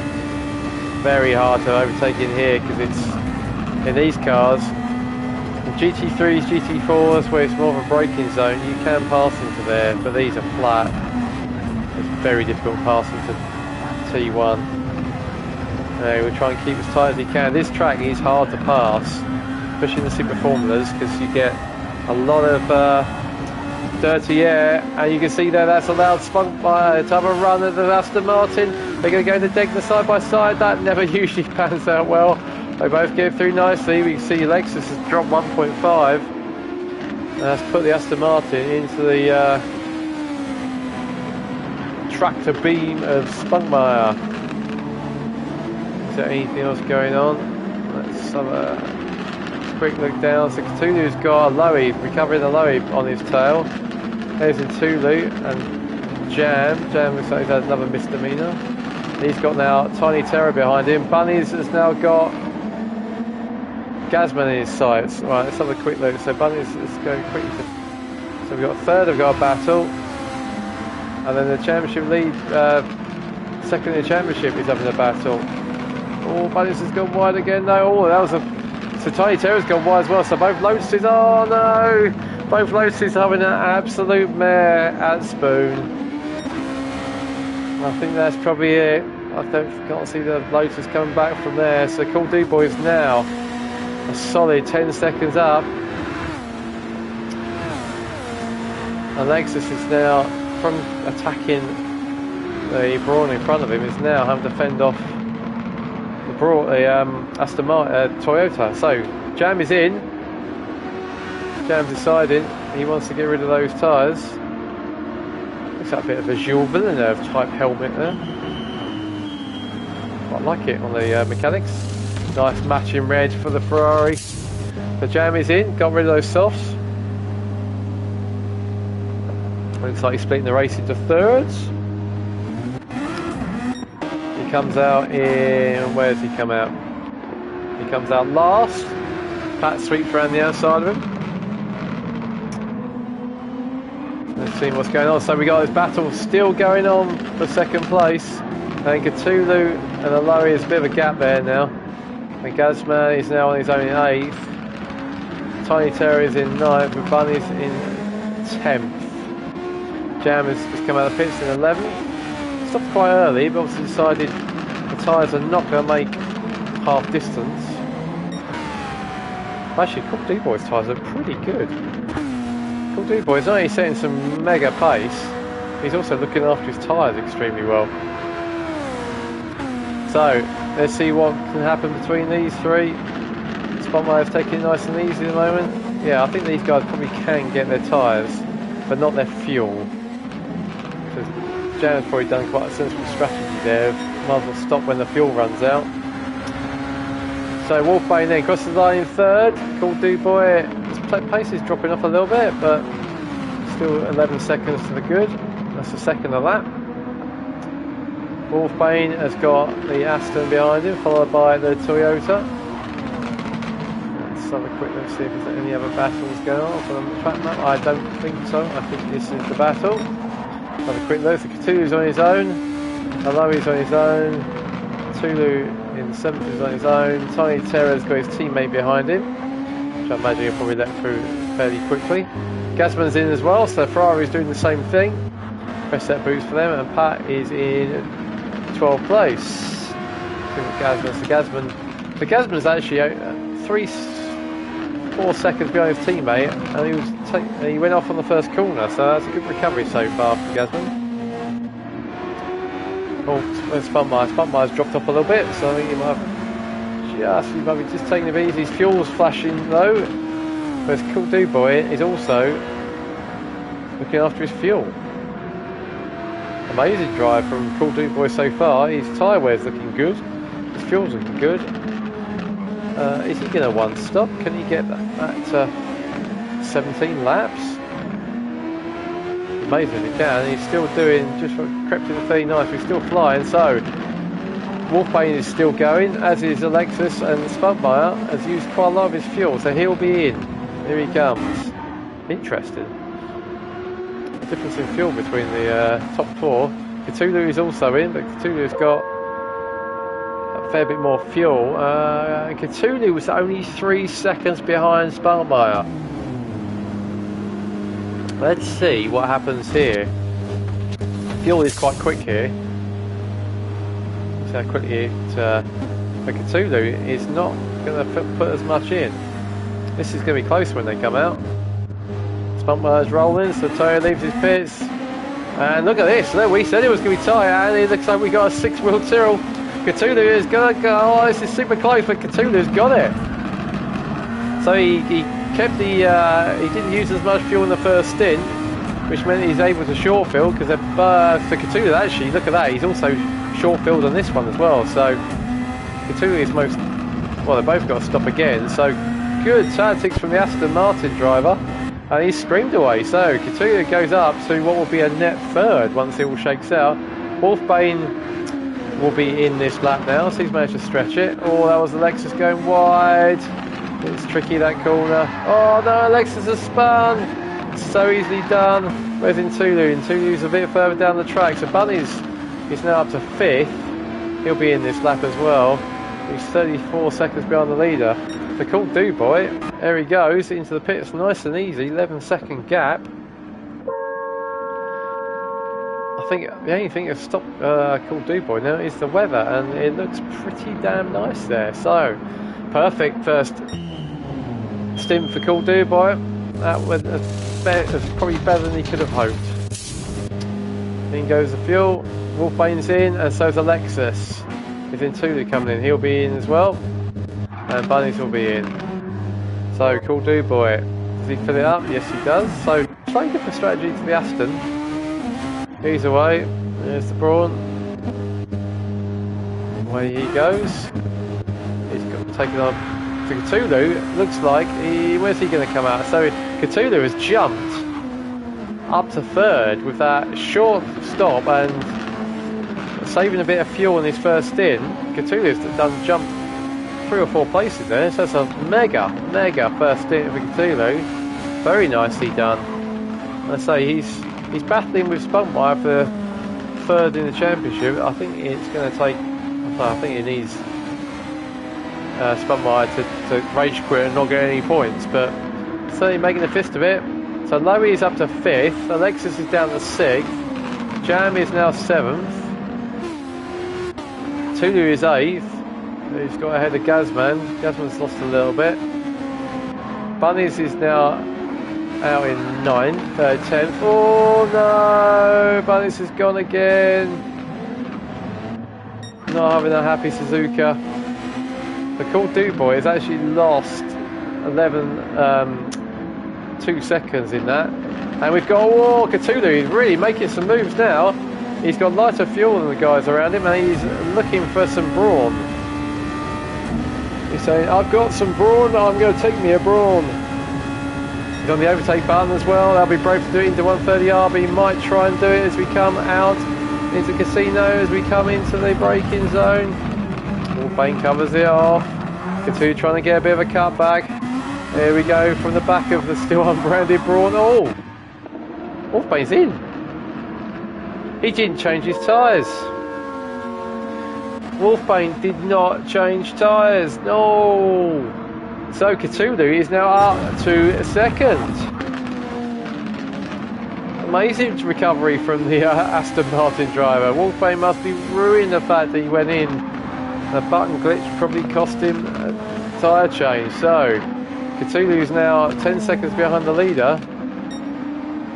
Very hard to overtake in here, because it's, in these cars, in GT3s, GT4s, where it's more of a braking zone, you can pass into there, but these are flat. It's very difficult passing to T1. We'll try and keep as tight as he can. This track is hard to pass, especially in the super formulas, because you get a lot of dirty air, and you can see there that's allowed Spunkmail to have a run at the Aston Martin. They're going to go into Degner side by side. That never usually pans out well. They both get through nicely. We can see Lexus has dropped 1.5. That's put the Aston Martin into the tractor beam of Spunkmeyer. Is there anything else going on? Let's have a quick look down. So Cthulhu's got a Lowy, recovering a Lowy on his tail. There's Cthulhu and Jam. Jam looks like he's had another misdemeanor. He's got now Tiny Terror behind him. Bunnies has now got Gazman in his sights. Right, let's have a quick look. So Bunnies is going quickly. So we've got third, we've got a battle. And then the championship lead, second in the championship is having a battle. Oh, Bunnies has gone wide again. No, oh, that was a... So Tiny Terror's gone wide as well. So both Lotuses, oh no! Both Lotuses having an absolute mare at Spoon. I think that's probably it. I can't see the Lotus coming back from there. So Cool D Boys now a solid 10 seconds up. And Lexus is now, from attacking the Brawn in front of him, is now having to fend off the Aston Martin, Toyota. So Jam is in. Jam's deciding he wants to get rid of those tyres. Looks like a bit of a Jules Villeneuve type helmet there. Quite like it on the mechanics. Nice matching red for the Ferrari. The Jam is in, got rid of those softs. Looks like he's splitting the race into thirds. He comes out in... where does he come out? He comes out last. Pat sweeps around the outside of him. Let's see what's going on. So we got this battle still going on for second place. And Cthulhu and Aloe is a bit of a gap there now. And Gazman is now on his own in 8th. Tiny Terror is in 9th, with Bunny's in 10th. Jam has come out of the pits in 11th. Stopped quite early, but obviously decided the tyres are not going to make half distance. Actually, Cool D Boys tyres are pretty good. Cool D Boys not only setting some mega pace, he's also looking after his tyres extremely well. So, let's see what can happen between these three. Spotmeyer's taking it nice and easy at the moment. Yeah, I think these guys probably can get their tyres, but not their fuel. So Jan's probably done quite a sensible strategy there. Might as well stop when the fuel runs out. So Wolfbane then crosses the line in third. Cool D Boy, his pace is dropping off a little bit, but still 11 seconds to the good. That's the second of that. Wolfbane has got the Aston behind him, followed by the Toyota. Let's have a quick look, see if there's any other battles going on on the track map. I don't think so. I think this is the battle. Have a quick look. So Cthulhu's on his own. Aloe's on his own. Cthulhu in 7th is on his own. Tiny Terror's got his teammate behind him, which I imagine he'll probably let through fairly quickly. Gasman's in as well, so Ferrari's doing the same thing. Press that boost for them, and Pat is in 12th place. So Gasman's actually 4 seconds behind his teammate, and he went off on the first corner, so that's a good recovery so far for Gasman. Oh, Spunkmeyer's dropped off a little bit, so I think he might be just taking it easy. His fuel's flashing low, whereas Cool D Boy is also looking after his fuel. Amazing drive from Cool D Boy so far. His tyre wear's looking good, his fuel's looking good. Is he going to one stop? Can he get that 17 laps? Amazing he can. He's still doing, just crept in the 39, he's still flying. So Wolfbane is still going, as is Alexis, and Spunkmeyer has used quite a lot of his fuel, so he'll be in. Here he comes. Interesting. The difference in fuel between the top 4. Cthulhu is also in, but Cthulhu's got a fair bit more fuel. Cthulhu was only 3 seconds behind Spunkmeyer. Let's see what happens here. Fuel is quite quick here. See how quickly but Cthulhu is not going to put as much in. This is going to be close when they come out. Spunkmeyer's rolling, so Toyo leaves his pits. And look at this, look, we said it was going to be tight, and it looks like we got a 6-wheel Tyrrell Cthulhu is gonna go. Oh, this is super close, but Cthulhu's got it. So he kept the. He didn't use as much fuel in the first stint, which meant he's able to short field because for Cthulhu actually, look at that. He's also short field on this one as well. So Cthulhu is most. Well, they both got to stop again. So good tactics from the Aston Martin driver. And he's screamed away, so Cthulhu goes up to what will be a net third once it all shakes out. Wolfbane will be in this lap now, so he's managed to stretch it. Oh, that was Alexis going wide. It's tricky, that corner. Oh no, Alexis has spun. So easily done. Where's Intulu? Intulu's a bit further down the track, so Bunny's is now up to 5th. He'll be in this lap as well. He's 34 seconds behind the leader. The Cool Do Boy, there he goes into the pits, nice and easy, 11-second gap. I think the only thing that's stopped Cool Do Boy now is the weather, and it looks pretty damn nice there. So, perfect first stint for Cool Do Boy. That was probably better than he could have hoped. In goes the fuel, Wolfbane's in, and so's Alexis. Is Intulu coming in? He'll be in as well. And Bunnies will be in. So, Cool Do Boy. Does he fill it up? Yes, he does. So, slightly different strategy to the Aston. He's away. There's the Brawn. Away he goes. He's got taken on to Cthulhu. Looks like where's he going to come out? So, Cthulhu has jumped up to 3rd with that short stop and saving a bit of fuel in his first stint. Cthulhu's done jumped 3 or 4 places there, so that's a mega first stint for Cthulhu. Very nicely done. I say he's battling with Spuntwire for 3rd in the championship. I think it's going to take. I think he needs Spuntwire to rage quit and not get any points, but certainly making a fist of it. So Lowy is up to 5th. Alexis is down to 6th. Jam is now 7th. Tulu is 8th. He's got ahead of Gazman. Gazman's lost a little bit. Bunnies is now out in 9th, 10th. Oh no! Bunnies has gone again. Not having a happy Suzuka. The Cool Do Boy has actually lost 2 seconds in that. And we've got Cthulhu. He's really making some moves now. He's got lighter fuel than the guys around him, and he's looking for some brawn. He's saying, I've got some brawn, I'm going to take me a brawn. He's on the overtake button as well. They'll be brave to do it into 130R, but he might try and do it as we come out into Casino, as we come into the braking zone. Wolfbane covers it off. Cthulhu trying to get a bit of a cutback. There we go from the back of the still unbranded brawn. Oh! Wolfbane's in. He didn't change his tyres. Wolfbane did not change tyres. No. So Cthulhu is now up to 2nd. Amazing recovery from the Aston Martin driver. Wolfbane must be ruining the fact that he went in. The button glitch probably cost him a tyre change. So Cthulhu is now 10 seconds behind the leader.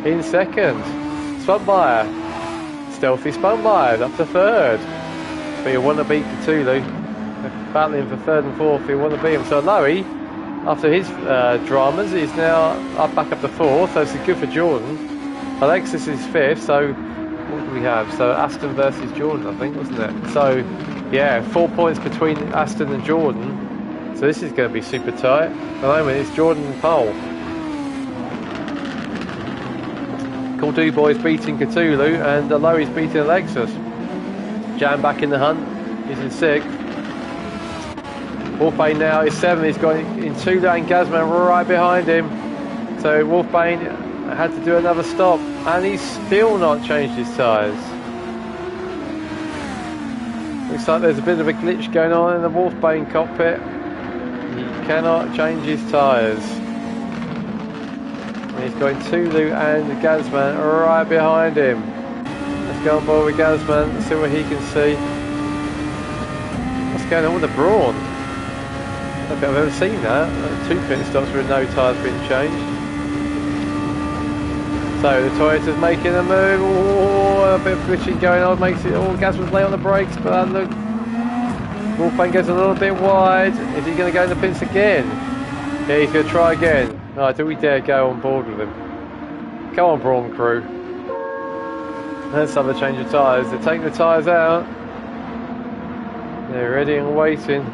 In 2nd. Spuntwire. Stealthy Spuntwire up to 3rd. But you'll want to beat Cthulhu. They're battling for 3rd and 4th. You'll want to beat him. So Lowy, after his dramas, is now back up to 4th. So this is good for Jordan. Alexis is 5th. So what do we have? So Aston versus Jordan, I think, wasn't it? So yeah, 4 points between Aston and Jordan. So this is going to be super tight. At the moment, it's Jordan and pole. Cool Do Boy's beating Cthulhu, and Lowy's beating Alexis. Jam back in the hunt. He's in 6th. Wolfbane now is 7th. He's got in 2 lane Gazman right behind him. So Wolfbane had to do another stop, and he's still not changed his tyres. Looks like there's a bit of a glitch going on in the Wolfbane cockpit. He cannot change his tyres. And he's got Tulu and Gazman right behind him. Let's go on board with Gazman and see what he can see. What's going on with the brawn? I don't think I've ever seen that. 2 pit stops with no tyres being changed. So the Toyota's making a move. Oh, a bit of glitching going on. Makes it. Oh, Gazman's late on the brakes, but that look Wolfbane goes a little bit wide. Is he going to go in the pits again? Yeah, he's going to try again. No, do we dare go on board with him? Come on, Brawn Crew. Let's have a change of tyres. They're taking the tyres out. They're ready and waiting.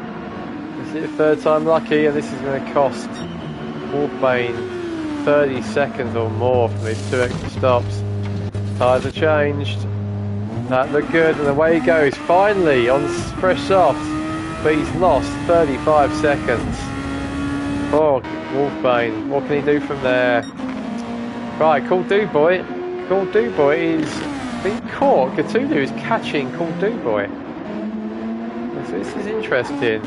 This is the third time lucky, and this is going to cost Wolfbane 30 seconds or more for these 2 extra stops. Tyres are changed. That looked good, and away he goes. Finally on fresh softs, but he's lost 35 seconds. Poor Wolfbane. What can he do from there? Right, Cool Do Boy. Cool Do Boy is being caught. Cthulhu is catching Cool Do Boy. So this is interesting.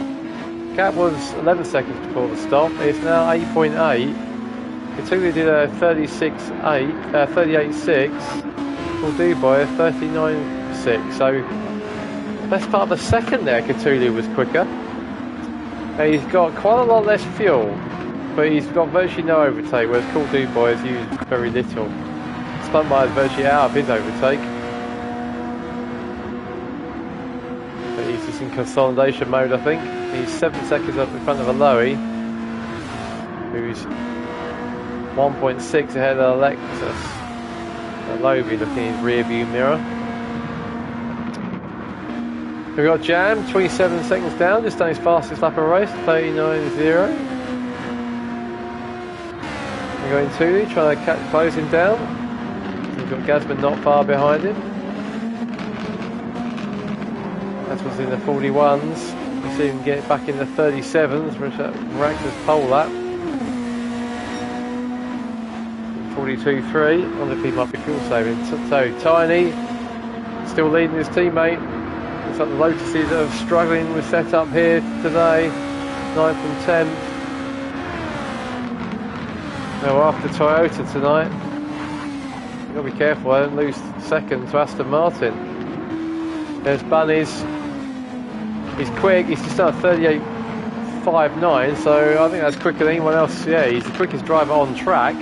Gap was 11 seconds before the stop. It's now 8.8. Cthulhu did a 38.6. Cool Do Boy a 39.6. So best part of the second there, Cthulhu was quicker. And he's got quite a lot less fuel, but he's got virtually no overtake, whereas Cool Do Boy has used very little. Spuntmire's virtually out of his overtake. But he's just in consolidation mode, I think. He's 7 seconds up in front of Aloe, who's 1.6 ahead of Alexis. Aloe looking in his rear view mirror. We've got Jam, 27 seconds down, just done his fastest lap of the race, 39.0. We're going Tulu, trying to close him down. We've got Gazman not far behind him. Gazman's in the 41s. You see him get back in the 37s, which Miraculous pole lap. 42.3, I wonder if he might be fuel saving. So Tiny, still leading his teammate. Looks like the Lotuses are struggling with setup here today. 9th and 10th. Now after Toyota tonight. You've got to be careful, I don't lose second to Aston Martin. There's Bunnies. He's quick, he's just done a 38.59, so I think that's quicker than anyone else. Yeah, he's the quickest driver on track.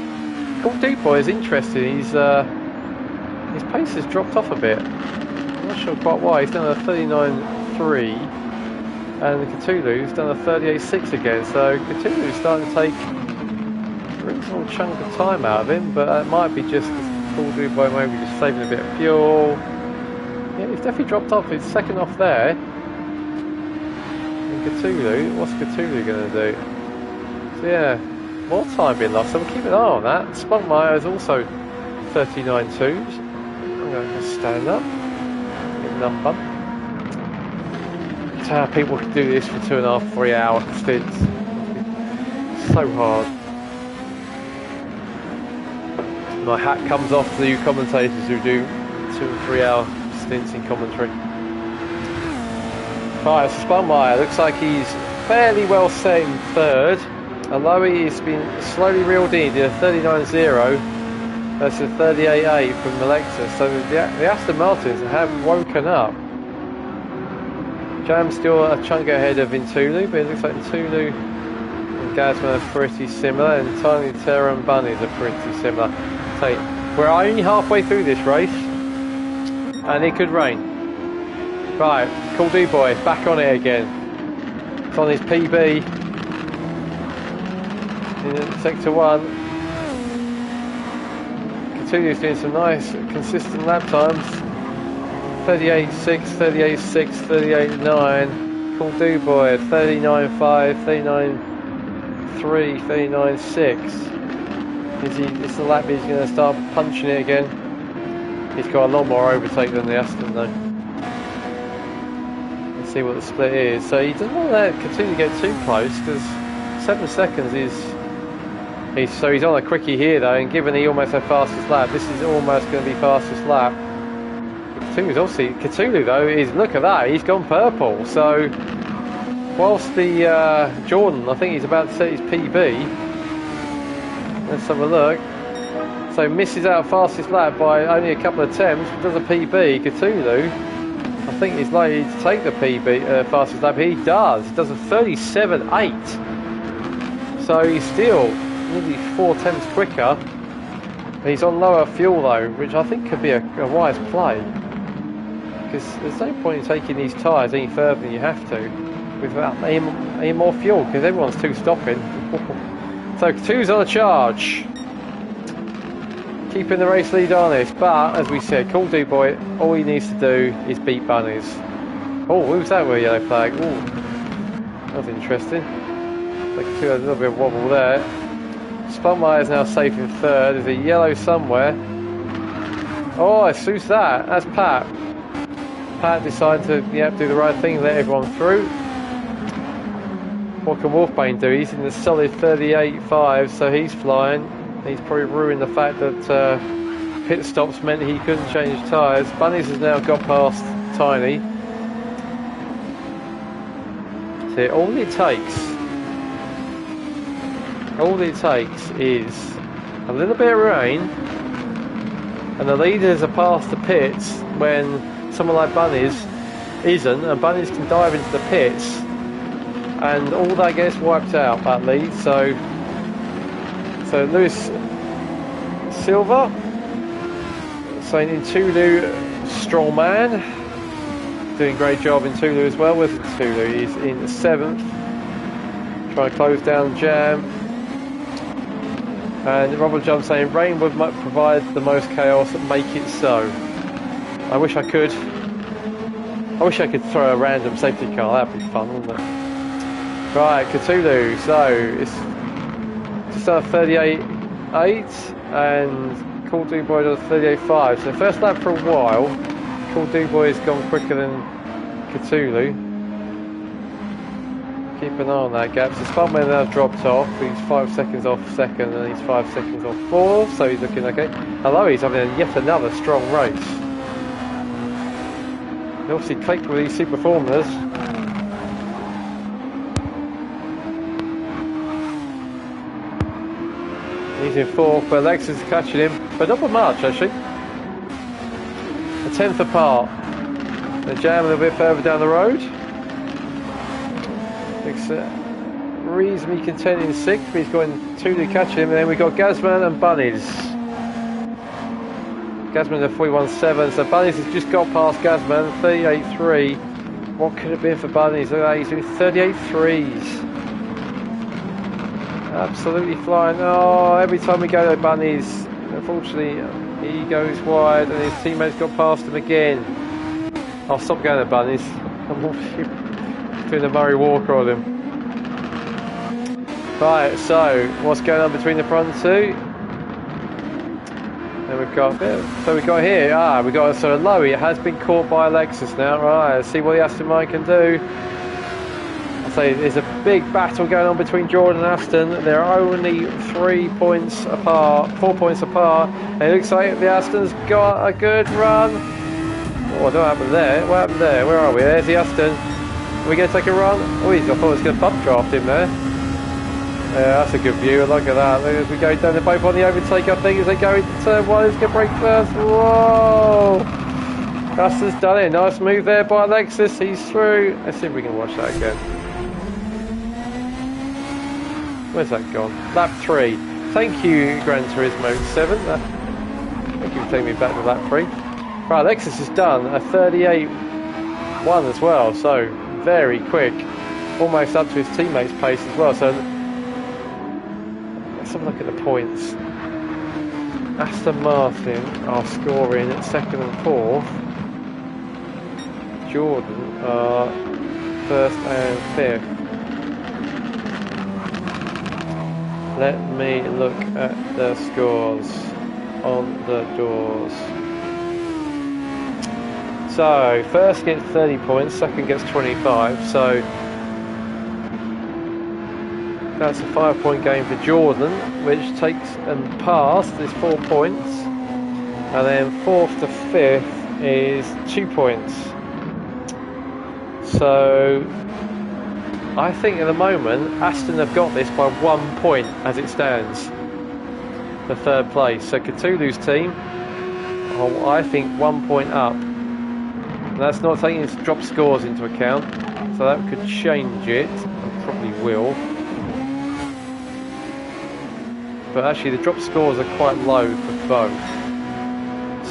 Cool Do Boy is interesting. His pace has dropped off a bit. I'm not sure quite why. He's done a 39.3, and Cthulhu's done a 38.6 again. So Cthulhu's starting to take a reasonable chunk of time out of him, but it might be just Cool Do Boy maybe just saving a bit of fuel. Yeah, he's definitely dropped off. He's second off there. And Cthulhu, what's Cthulhu going to do? So yeah. More time being lost, so we'll keep an eye on that. Spuntmire is also 39.2s. I'm going to stand up in number. That's how people can do this for 2.5, 3 hour stints. So hard. My hat comes off to you commentators who do 2 and 3 hour stints in commentary. Right, Spuntmire looks like he's fairly well set in third. Aloe has been slowly reeled in. He did a 39.0. That's a 38.8 from Alexis. So the Aston Martins have woken up. Jam's still a chunk ahead of Intulu, but it looks like Intulu and Gazman are pretty similar, and Tiny Terror and Bunnies are pretty similar. So we're only halfway through this race, and it could rain. Right, Cool Do Boy, back on it again. It's on his PB. In sector 1, Cthulhu's doing some nice consistent lap times. 38.6, 38.6, 38.9. Cool Do Boy 39.5, 39.3, 39.6. Is the lap he's going to start punching it again? He's got a lot more overtake than the Aston though. Let's see what the split is. So he doesn't want to let Cthulhu get too close, because 7 seconds is. He's on a quickie here though, and given he almost had fastest lap, this is almost going to be fastest lap. Cthulhu though is, look at that, he's gone purple. So whilst the Jordan, I think he's about to set his PB. Let's have a look. So misses out fastest lap by only a couple of attempts, but does a PB. Cthulhu, I think he's likely to take the PB fastest lap. He does. He does a 37.8. So he's still nearly 4 tenths quicker. He's on lower fuel though, which I think could be a wise play. because there's no point in taking these tyres any further than you have to without any more fuel, because everyone's two stopping. So two's on a charge, keeping the race lead on this, but as we said, Cool Do Boy, all he needs to do is beat Bunnies. Oh, who's that with a yellow flag? Oh, that was interesting. Like two had a little bit of wobble there. Spotmeyer's now safe in third. There's a yellow somewhere. Oh, who's that? That's Pat. Pat decided to do the right thing, let everyone through. What can Wolfbane do? He's in the solid 38.5, so he's flying. He's probably ruined the fact that pit stops meant he couldn't change tyres. Bunnies has now got past Tiny. So all it takes is a little bit of rain, and the leaders are past the pits when someone like Bunnies isn't, and Bunnies can dive into the pits, and all that gets wiped out, that lead. So Lewis Silva saying in Tulu, strong man, doing a great job in Tulu as well. Where's Tulu? He's in 7th, trying to close down the jam. And Robert John saying rain would provide the most chaos, make it so. I wish I could throw a random safety car, that'd be fun, wouldn't it? Right, Cthulhu, so it's just under 38.8 and Cool Do Boy does 38.5. So first lap for a while, Cool Do Boy has gone quicker than Cthulhu. Keep an eye on that gap. So Spotman now dropped off. He's 5 seconds off second and he's 5 seconds off fourth, so he's looking okay. Although he's having yet another strong race. He obviously clicked with these super formers. He's in fourth, but Lexus is catching him, but not by much actually. A 10th apart. The jam a little bit further down the road. Looks reasonably content in 6th, but he's going 2 to catch him, and then we've got Gazman and Bunnies. Gazman's at 41.7, so Bunnies has just got past Gazman, 38.3. What could it have been for Bunnies? Look at that, he's doing 38.3s. Absolutely flying. Oh, every time we go to Bunnies, unfortunately, he goes wide and his teammates got past him again. I'll stop going to Bunnies. I'm doing the Murray Walker on him. Right, so what's going on between the front two? And we've got so we've got here. We've got so Lowy has been caught by Lexus now. Right, let's see what the Aston Martin can do. So there's a big battle going on between Jordan and Aston. They're only 3 points apart, 4 points apart. And it looks like the Aston's got a good run. Oh, what happened there? What happened there? Where are we? There's the Aston. Are we going to take a run? Oh, I thought it was going to bump draft him there. Yeah, that's a good view. Look at that. As we go down, they're both on the overtake, I think, as they go into turn 1. Who's going to break first? Whoa! Aston's done it. Nice move there by Alexis. He's through. Let's see if we can watch that again. Where's that gone? Lap 3. Thank you, Gran Turismo 7. Thank you for taking me back to lap 3. Right, Alexis has done a 38.1 as well, so very quick. Almost up to his teammates' pace as well. So let's have a look at the points. Aston Martin are scoring at 2nd and 4th. Jordan are 1st and 5th. Let me look at the scores on the doors. So, first gets 30 points, second gets 25, so that's a 5-point game for Jordan, which takes and past is 4 points, and then 4th to 5th is 2 points. So I think at the moment Aston have got this by 1 point as it stands, the 3rd place. So Cthulhu's team, I think 1 point up. And that's not taking his drop scores into account, so that could change it, and probably will. But actually the drop scores are quite low for both.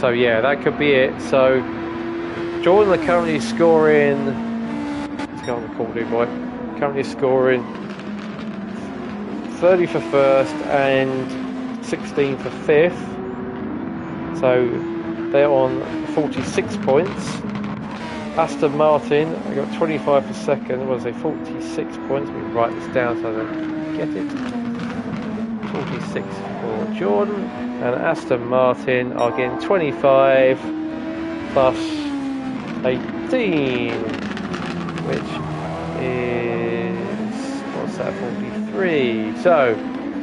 So yeah, that could be it. So Jordan are currently scoring. Let's go on the call, dude boy. Currently scoring 30 for first and 16 for fifth. So they're on 46 points. Aston Martin, I got 25 for second. What was it? 46 points. Let me write this down so I don't get it. 46 for Jordan, and Aston Martin are getting 25 plus 18, which is, what's that, 43. So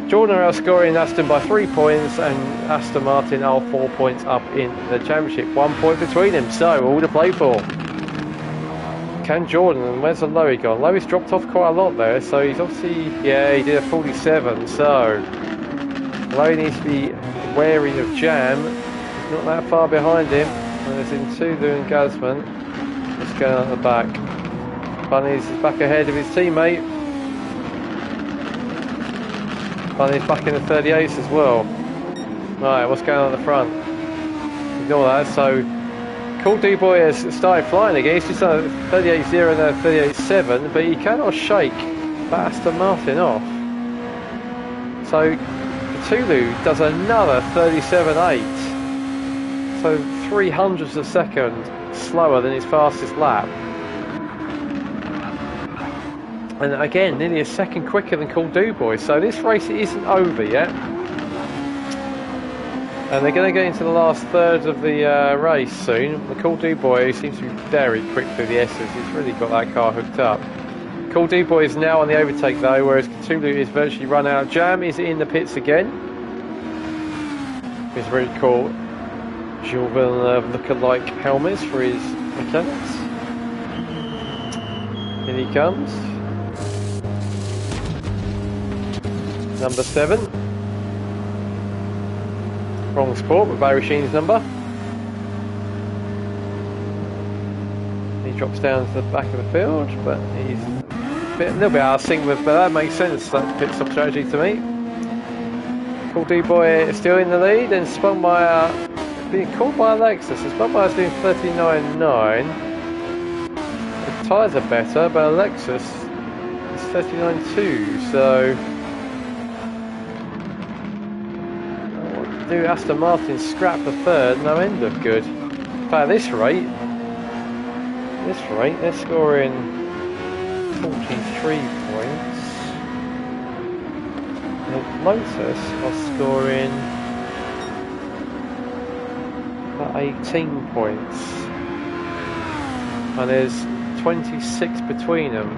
Jordan are outscoring Aston by 3 points, and Aston Martin are 4 points up in the championship. 1 point between them, so all to play for. Can Jordan, and where's the Lowy gone? Lowy's dropped off quite a lot there, so he's obviously, yeah, he did a 47, so Lowy needs to be wary of Jam. He's not that far behind him, and there's Intulu and Gazman. What's going on at the back? Bunny's back ahead of his teammate. Bunny's back in the 38s as well. Right, what's going on at the front? Ignore that, so Cool D-Boy has started flying again. He's just on 38.0 and 38.7, but he cannot shake Aston Martin off. So Tulu does another 37.8, so 0.03 of a second slower than his fastest lap. And again, nearly a second quicker than Cool D-Boy. So this race isn't over yet. And they're going to get into the last third of the race soon. The Cool D-Boy seems to be very quick through the S's. He's really got that car hooked up. Cool D-Boy is now on the overtake though, whereas Cthulhu is virtually run out. Jam is in the pits again. It's really cool. Jules Villeneuve look-alike helmets for his mechanics. In he comes. Number 7. Wrong sport, but Barry Sheen's number. He drops down to the back of the field, but he's a little bit out of sync with, but that makes sense, that pit stop strategy to me. Cool D-Boy is still in the lead, and Spunkmeyer being caught by Lexus. So Spunkmeyer's doing 39.9. The tyres are better, but Lexus is 39.2, so do Aston Martin scrap the third, no end of good. But at this rate, they're scoring 43 points. The Lotus are scoring about 18 points, and there's 26 between them.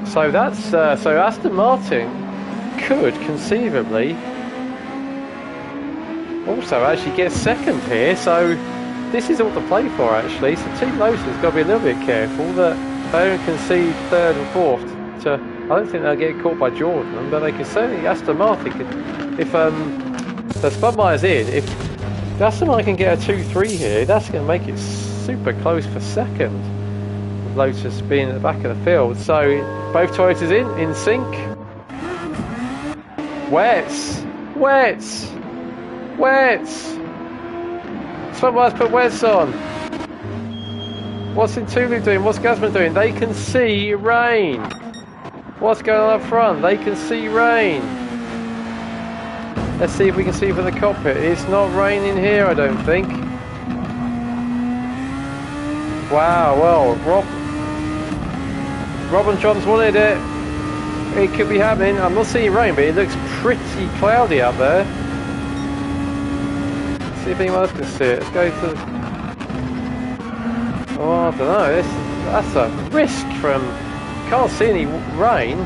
So that's so Aston Martin could conceivably also actually get second here, so this is all to play for actually. So Team Lotus has got to be a little bit careful that they don't concede third and fourth to, I don't think they'll get caught by Jordan, but they can certainly, Aston Martin could, if the Spunkmeyer's in, if Aston Martin can get a 2-3 here, that's going to make it super close for second, with Lotus being at the back of the field. So both Toyotas in sync. Wets. Spunkmeyer's put wets on. What's Intulu doing? What's Gazman doing? They can see rain. What's going on up front? They can see rain. Let's see if we can see from the cockpit. It's not raining here, I don't think. Wow, well, Rob and Johns wanted it. It could be happening. I'm not seeing rain, but it looks pretty cloudy up there. Let's see if anyone else can see it. Let's go to the... Oh, I don't know. That's a risk from... Can't see any rain.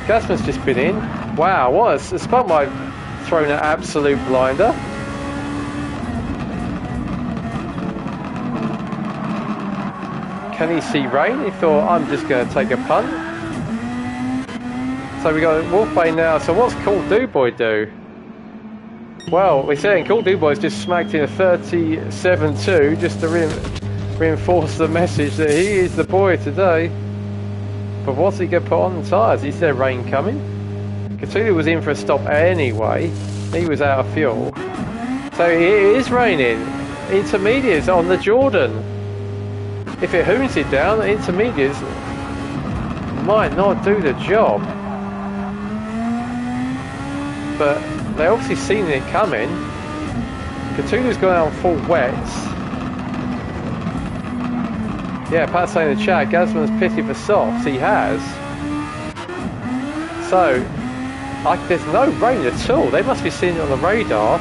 Gazman's just been in. Wow, what a Spunkmeyer thrown an absolute blinder. Can he see rain? He thought, I'm just going to take a punt. So we got Wolfbane now. So what's Cool D-Boy do? Well, we're saying Cool D-Boy's just smacked in a 37.2 just to reinforce the message that he is the boy today. But what's he going to put on the tyres? Is there rain coming? Cthulhu was in for a stop anyway. He was out of fuel. So it is raining. intermediates on the Jordan. If it hoons it down, the intermediates might not do the job. But they obviously seen it coming. Cthulhu's gone out on full wets. Yeah, Pat's saying in the chat, Gazman's pity for softs. He has. So, there's no rain at all. They must be seeing it on the radar.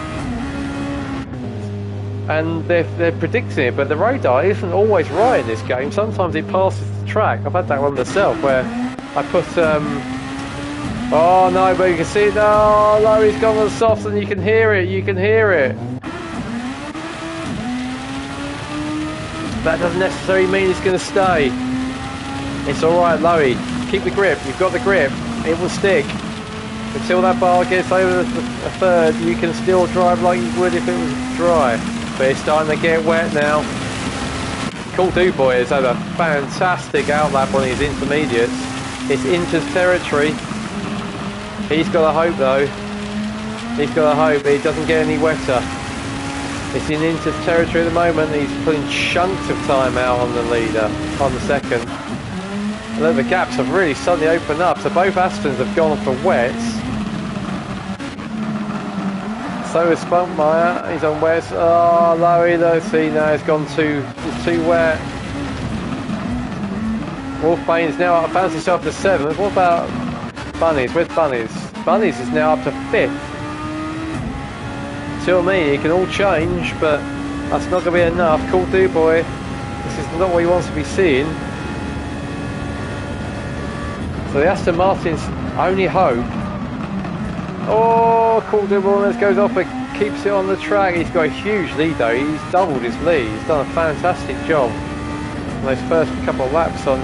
And they're predicting it, but the radar isn't always right in this game. Sometimes it passes the track. I've had that one myself where I put... oh no, but you can see it. Oh no, he's gone on the softs and you can hear it. You can hear it. That doesn't necessarily mean it's going to stay. It's alright, Lowy. Keep the grip. You've got the grip. It will stick. Until that bar gets over a third, you can still drive like you would if it was dry. But it's starting to get wet now. Cool Dude Boy has had a fantastic outlap on his intermediates. It's Inter's territory. He's got to hope though. He's got to hope it doesn't get any wetter. It's in Inter's territory at the moment. He's putting chunks of time out on the leader, on the second. And look, the gaps have really suddenly opened up. So both Astons have gone for wets. So is Spunkmeyer. He's on wets. Oh, Lowy, let's see now. It's gone too wet. Wolfbane's now up, bounced himself to 7th. What about Bunnies? Where's Bunnies? Bunnies is now up to 5th. Tell me, it can all change, but that's not going to be enough. Cool Dude Boy, this is not what he wants to be seeing. So the Aston Martin's only hope. Oh, Cool Dude Boy goes off but keeps it on the track. He's got a huge lead though. He's doubled his lead. He's done a fantastic job on those first couple of laps on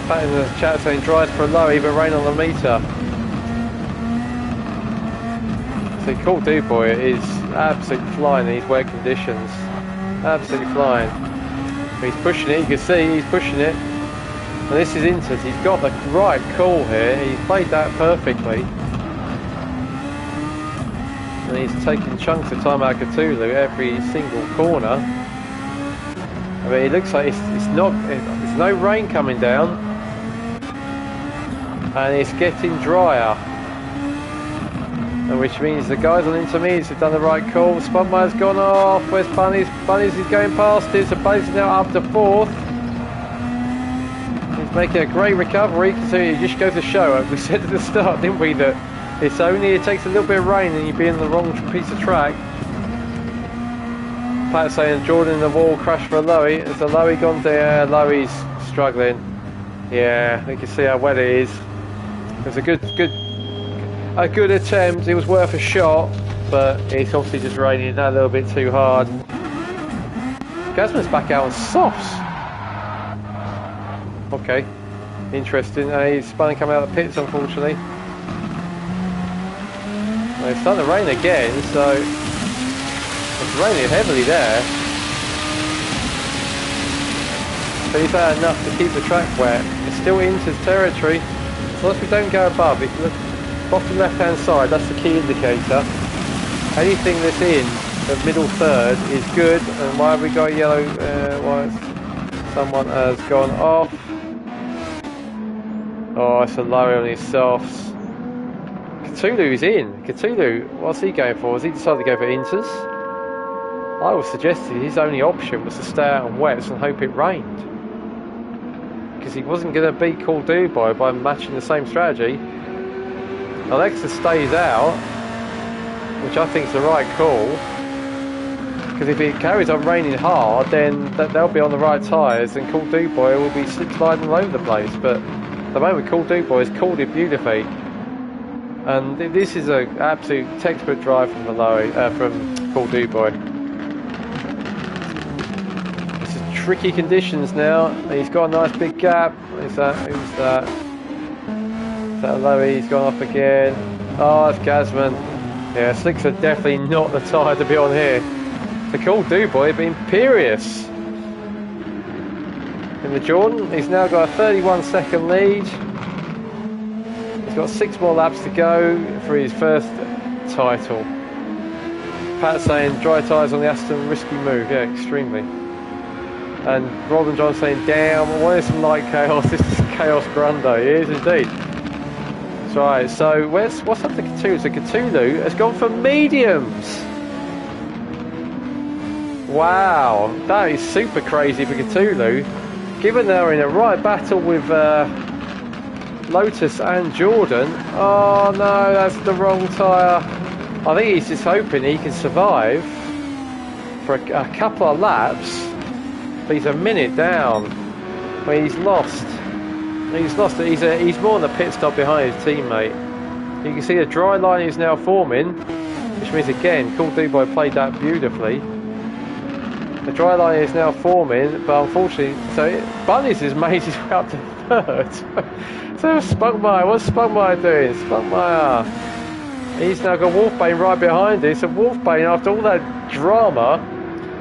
Pat in the chat saying drives for a low, even rain on the meter. So Cool Dude Boy is absolutely flying in these wet conditions. Absolutely flying. He's pushing it, you can see he's pushing it. And this is Inter. He's got the right call here. He's played that perfectly. And he's taking chunks of time out of Cthulhu every single corner. I mean, it looks like it's not. There's no rain coming down, and it's getting drier. And which means the guys on intermediates have done the right call. Spunkmeyer's gone off. Where's Bunnies? Bunnies is going past it. So Bunnies is now up to 4th. He's making a great recovery. So it just goes to show. We said at the start, didn't we, that it's only it takes a little bit of rain and you'd be in the wrong piece of track. Pat saying Jordan in the wall crashed for a Lowy. Has a Lowy gone there? Lowy's struggling. Yeah, you can see how wet it is. It was a good attempt. It was worth a shot, but it's obviously just raining a little bit too hard. Gazman's back out on softs. Okay, interesting. He's spun coming out of the pits, unfortunately. Well, it's starting to rain again, so it's raining heavily there. But he's had enough to keep the track wet. It's still Inter's territory. As long as we don't go above, if you look bottom left hand side, that's the key indicator. Anything that's in the middle third is good. And why have we got yellow? Why someone has gone off? Oh, it's a Lowy on his softs. Cthulhu's in. Cthulhu, what's he going for? Has he decided to go for Inters? I was suggesting his only option was to stay out on wets and hope it rained. Because he wasn't going to beat Cool Dude Boy by matching the same strategy. Alexa stays out, which I think is the right call. Because if it carries on raining hard, then they'll be on the right tyres and Cool Dude Boy will be slip sliding all over the place. But at the moment, Cool Dude Boy has called it beautifully. And this is an absolute textbook drive from from Cool Dude Boy. This is tricky conditions now. He's got a nice big gap. Who's that? Is that Lowy? He's gone off again. Oh, it's Gazman. Yeah, slicks are definitely not the tyre to be on here. The Cool Dude Boy being imperious. In the Jordan, he's now got a 31-second lead. He's got 6 more laps to go for his first title. Pat saying dry tyres on the Aston, risky move. Yeah, extremely. And Rob and John saying, damn, what is some light chaos? This is chaos Grundo. It is indeed. That's right. So what's up to Cthulhu? So Cthulhu has gone for mediums. Wow, that is super crazy for Cthulhu. Given they're in a right battle with Lotus and Jordan. Oh no, that's the wrong tyre. I think he's just hoping he can survive for a couple of laps. But he's a minute down. But he's lost. He's lost it. He's more on the pit stop behind his teammate. You can see the dry line is now forming, which means again, Cool Duboy played that beautifully. The dry line is now forming, but unfortunately, Bunnies has made his way up to third. So Spunkmeyer, what's Spunkmeyer doing? Spunkmeyer, he's now got Wolfbane right behind him. So Wolfbane, after all that drama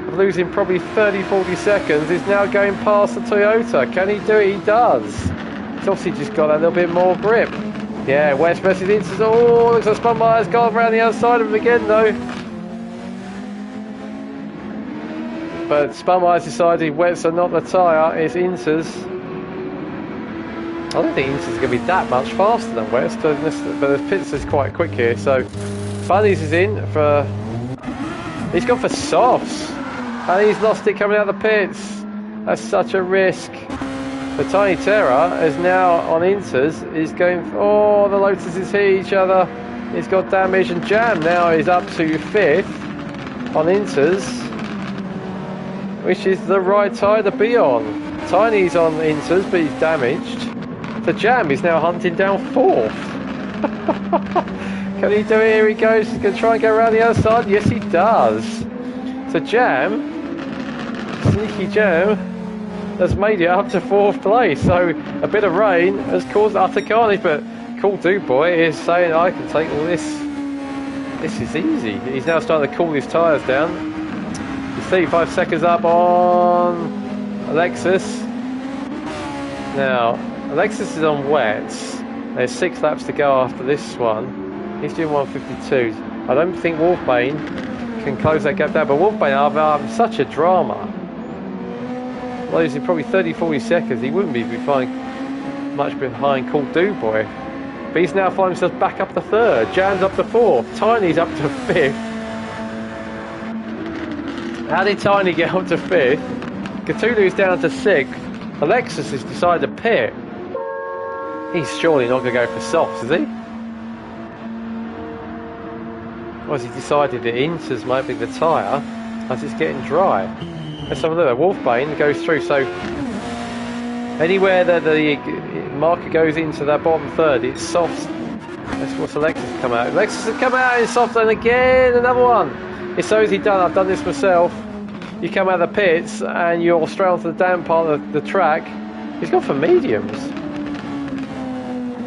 of losing probably 30-40 seconds, is now going past the Toyota. Can he do it? He does. He's obviously just got a little bit more grip. Yeah, West versus Inters. Oh, looks like Spunkmeyer's gone around the outside of him again though. But Spunkmeyer's decided wets are not the tyre, it's Inters. I don't think Inters is going to be that much faster than West, but the pits is quite quick here. So Bunnies is in for. He's gone for softs, and he's lost it coming out of the pits. That's such a risk. The Tiny Terror is now on Inters. He's going for. Oh, the Lotuses hit each other. He's got damage, and Jam now is up to 5th on Inters, which is the right tyre to be on. Tiny's on Inters, but he's damaged. The Jam is now hunting down 4th. Can he do it? Here he goes. He's going to try and go around the other side. Yes, he does. So Jam, sneaky Jam, has made it up to 4th place. So a bit of rain has caused utter carnage, but Cool Dude Boy is saying, I can take all this. This is easy. He's now starting to cool his tyres down. He's 35 seconds up on Alexis. Now, Alexis is on wets. There's 6 laps to go after this one. He's doing 152. I don't think Wolfbane can close that gap down, but Wolfbane are such a drama. Losing probably 30-40 seconds, he wouldn't be much behind Cool Dude Boy. But he's now finding himself back up to 3rd. Jan's up to 4th. Tiny's up to 5th. How did Tiny get up to 5th? Cthulhu's down to 6th. Alexis has decided to pit. He's surely not going to go for softs, is he? Or has he decided that Inters might be the tyre as it's getting dry? Let's have a look. Wolfbane goes through, so anywhere that the marker goes into that bottom 3rd, it's softs. That's what's Alexis come out. Alexis has come out in soft, and again another one. It's so easy done. I've done this myself. You come out of the pits and you're straight onto the damp part of the track. He's gone for mediums.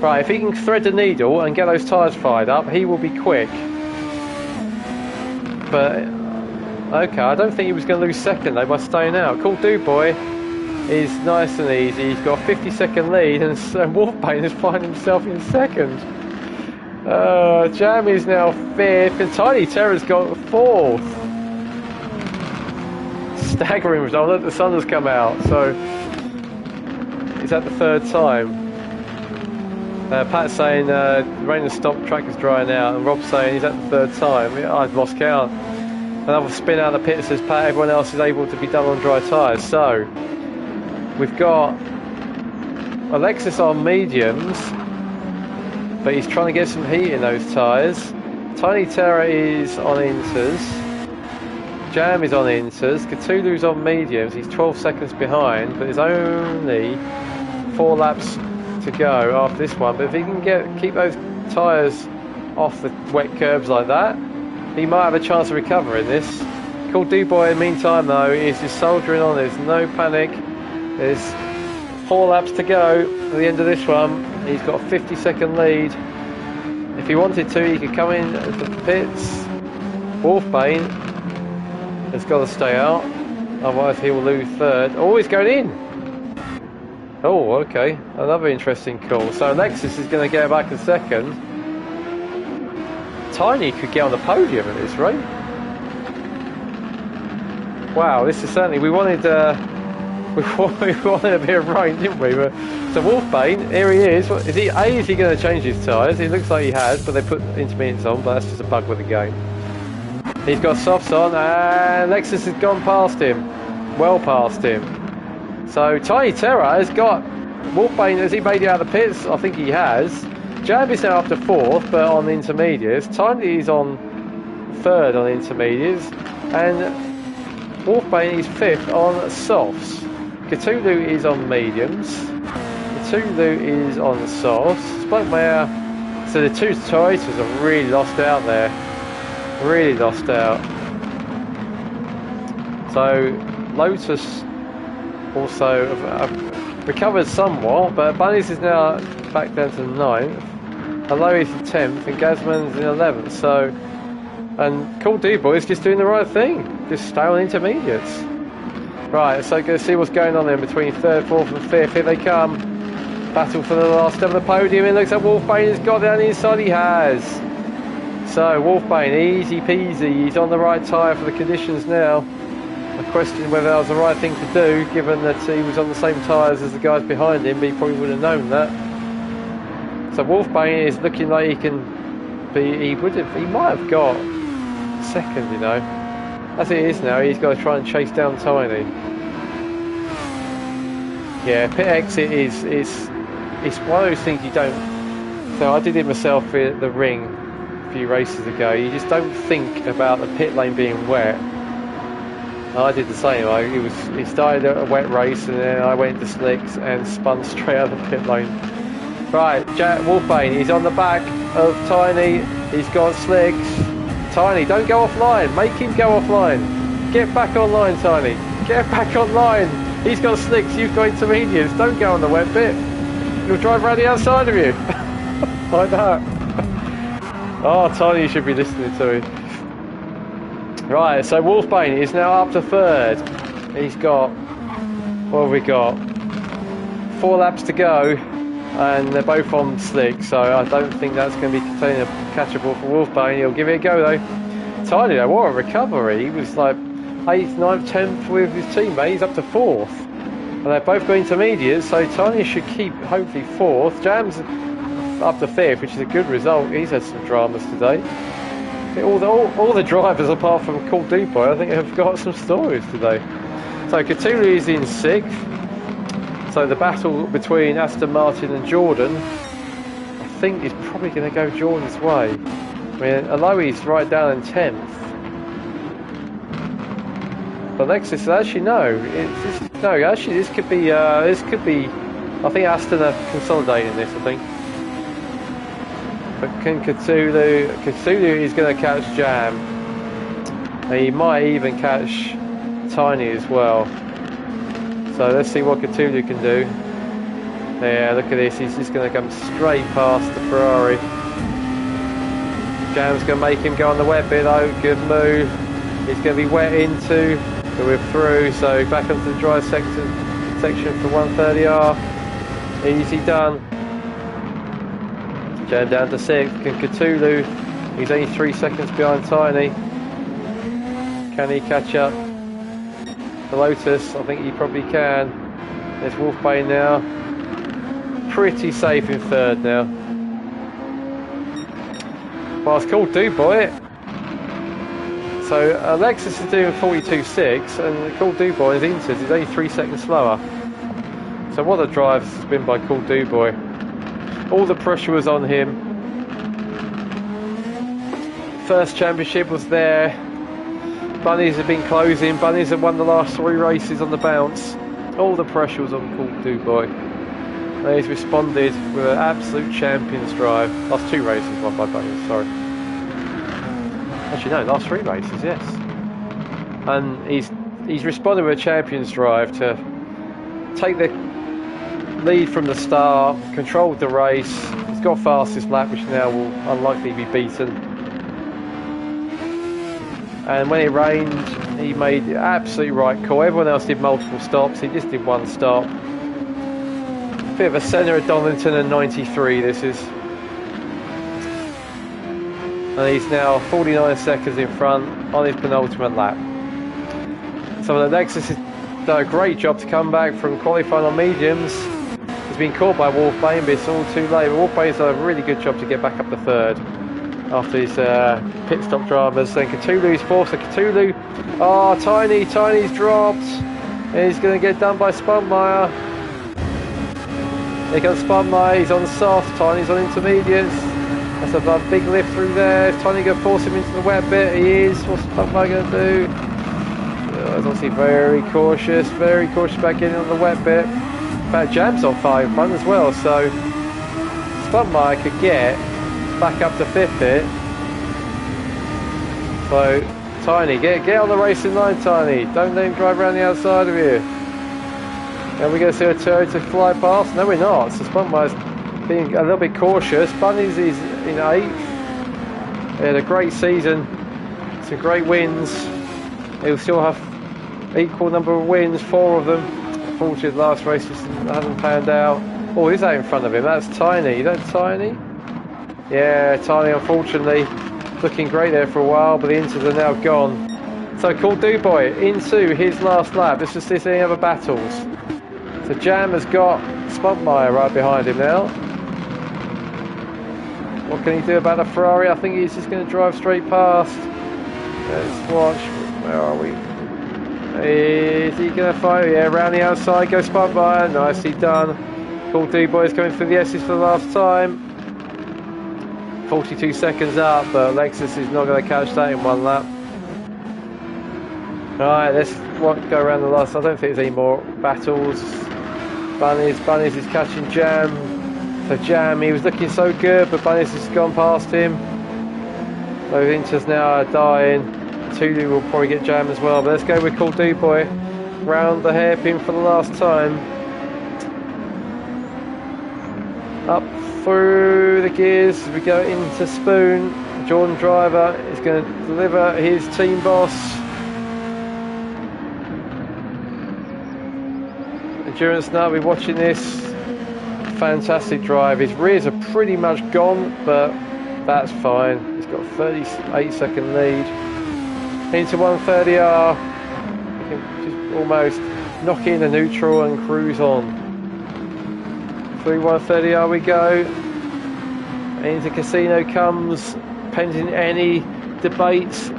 Right, if he can thread the needle and get those tyres fired up, he will be quick. But okay, I don't think he was going to lose second though by staying out. Cool Dude Boy is nice and easy. He's got a 50-second lead, and Wolfbane has found himself in second. Jam is now 5th, and Tiny Terror's got 4th. Staggering result. Look, the sun has come out, so is that the 3rd time? Pat's saying rain has stopped, track is drying out, and Rob's saying he's at the 3rd time. I've lost count. Another spin out of the pit says Pat, everyone else is able to be done on dry tyres. So we've got Alexis on mediums, but he's trying to get some heat in those tyres. Tiny Terror is on Inters. Jam is on Inters. Cthulhu's on mediums. He's 12 seconds behind, but there's only 4 laps to go after this one. But if he can keep those tyres off the wet curbs like that, he might have a chance of recovering this. Cool Dude Boy in the meantime though is just soldiering on. There's no panic. There's 4 laps to go at the end of this one. He's got a 50-second lead. If he wanted to, he could come in to the pits. Wolfbane has got to stay out, otherwise he will lose 3rd. Oh, he's going in. Oh, okay, another interesting call. So Alexis is going to get back in 2nd. Tiny could get on the podium at this rate. Wow, this is certainly, we wanted we wanted a bit of rain, didn't we? But, so Wolfbane, here he is. Is he going to change his tyres? It looks like he has, but they put intermediates on, but that's just a bug with the game. He's got softs on, and Lexus has gone past him. Well past him. So Tiny Terror has got Wolfbane. Has he made it out of the pits? I think he has. Jab is now up to 4th, but on the intermediates. Tiny is on 3rd on the intermediates, and Wolfbane is 5th on softs. Cthulhu is on mediums. Cthulhu is on softs. Spunkmare. So the two Toyotas have really lost out there. Really lost out. So Lotus also have recovered somewhat, but Bunnies is now back down to 9th. Alois is 10th and Gazman's in 11th. So, and Cool D-Boy is just doing the right thing. Just stay on intermediates. Right, so go see what's going on then between 3rd, 4th and 5th. Here they come. Battle for the last of the podium. It looks like Wolfbane has got down the inside. He has. So Wolfbane, easy peasy. He's on the right tyre for the conditions now. I question whether that was the right thing to do, given that he was on the same tyres as the guys behind him, but he probably would have known that. So Wolfbane is looking like he can be, he might have got 2nd, you know. As it is now, he's got to try and chase down Tiny. Yeah, pit exit is it's one of those things you don't. So I did it myself at the ring a few races ago. You just don't think about the pit lane being wet. I did the same. It started a wet race, and then I went into slicks and spun straight out of the pit lane. Right, Wolfbane, he's on the back of Tiny. He's got slicks. Tiny, don't go offline. Make him go offline. Get back online, Tiny. Get back online. He's got slicks. You've got intermediates. Don't go on the wet bit. He'll drive around the outside of you. Like that. Oh, Tiny, you should be listening to him. Right, so Wolfbane is now up to 3rd. He's got, what have we got? 4 laps to go, and they're both on slick, so I don't think that's going to be catchable for Wolfbane. He'll give it a go though. Tiny though, what a recovery. He was like 8th, 9th, 10th with his teammate. He's up to 4th. And they're both going intermediates, so Tiny should keep hopefully 4th. Jam's up to 5th, which is a good result. He's had some dramas today. All the drivers, apart from Cool D-Boy, I think have got some stories today. So Cthulhu is in 6th. So the battle between Aston Martin and Jordan, I think, is probably going to go Jordan's way. I mean, Alois right down in 10th. But Lexus, actually no. This could be. I think Aston are consolidating this. I think. But can Cthulhu is going to catch Jam. And he might even catch Tiny as well. So let's see what Cthulhu can do. Yeah, look at this. He's just going to come straight past the Ferrari. Jam's going to make him go on the wet bit though. Good move. He's going to be wet into. But we're through. So back onto the dry section for 130R. Easy done. Jam down to 6th. Can Cthulhu? He's only 3 seconds behind Tiny. Can he catch up? The Lotus, I think he probably can. There's Wolfbane now. Pretty safe in 3rd now. Well, it's called Do-Boy. So Alexis is doing 42.6 and Cool Do-Boy is entered. He's only 3 seconds slower. So what a drive has been by Cool Do-Boy. All the pressure was on him. First championship was there. Bunnies have been closing. Bunnies have won the last 3 races on the bounce. All the pressure was on Cool Do-Boy. And he's responded with an absolute champion's drive. Last 2 races won by Bunnies, sorry. Actually no, last 3 races, yes. And he's responded with a champion's drive to take the lead from the start, controlled the race. He's got fastest lap, which now will unlikely be beaten. And when it rained, he made the absolutely right call. Everyone else did multiple stops. He just did 1 stop. Bit of a centre of Donington and 93 this is. And he's now 49 seconds in front on his penultimate lap. So the Lexus has done a great job to come back from qualifying on mediums. He's been caught by Wolfbane, but it's all too late. Wolfbane's done a really good job to get back up to third after his pit stop dramas. Then Cthulhu's fourth. So Cthulhu, oh, Tiny's dropped. And he's going to get done by Spunkmeyer. Here comes Spunkmeyer, he's on soft, Tiny's on intermediates. That's a big lift through there. Is Tiny going to force him into the wet bit? He is. What's Spunkmeyer going to do? Oh, he's obviously very cautious about getting on the wet bit. In fact, Jam's on fire in front as well, so Spunkmeyer could get back up to fifth here. So Tiny, get on the racing line, Tiny. Don't let him drive around the outside of you. Are we going to see a turret to fly past? No, we're not. So Spunkmeyer's being a little bit cautious. Bunnies is in 8th. He had a great season, some great wins. He'll still have equal number of wins, 4 of them. Unfortunately, the last race just hasn't panned out. Oh, who's that in front of him? That's Tiny. Is that Tiny? Yeah, Tiny, unfortunately, looking great there for a while, but the inters are now gone. So, Cool Duboy into his last lap. Let's just see any other battles. So, Jam has got Spunkmeyer right behind him now. What can he do about the Ferrari? I think he's just going to drive straight past. Let's watch. Where are we? Is he going to fight? Yeah, around the outside goes Spunkmeyer. Nicely done. Cool Duboy is coming for the S's for the last time. 42 seconds up, but Lexus is not going to catch that in one lap. Alright, let's go around the last. I don't think there's any more battles. Bunnies is catching Jam. So Jam, he was looking so good, but Bunnies has gone past him. Those inters now are dying. Tulu will probably get Jam as well, but let's go with Cool Duboy. Round the hairpin for the last time. Up through the gears as we go into Spoon. Jordan Driver is going to deliver his team boss. Endurance Nut, we're watching this. Fantastic drive. His rears are pretty much gone, but that's fine. He's got a 38-second lead. Into 130R. He can just almost knock in the neutral and cruise on. Through 130R we go. Into Casino comes, pending any debates,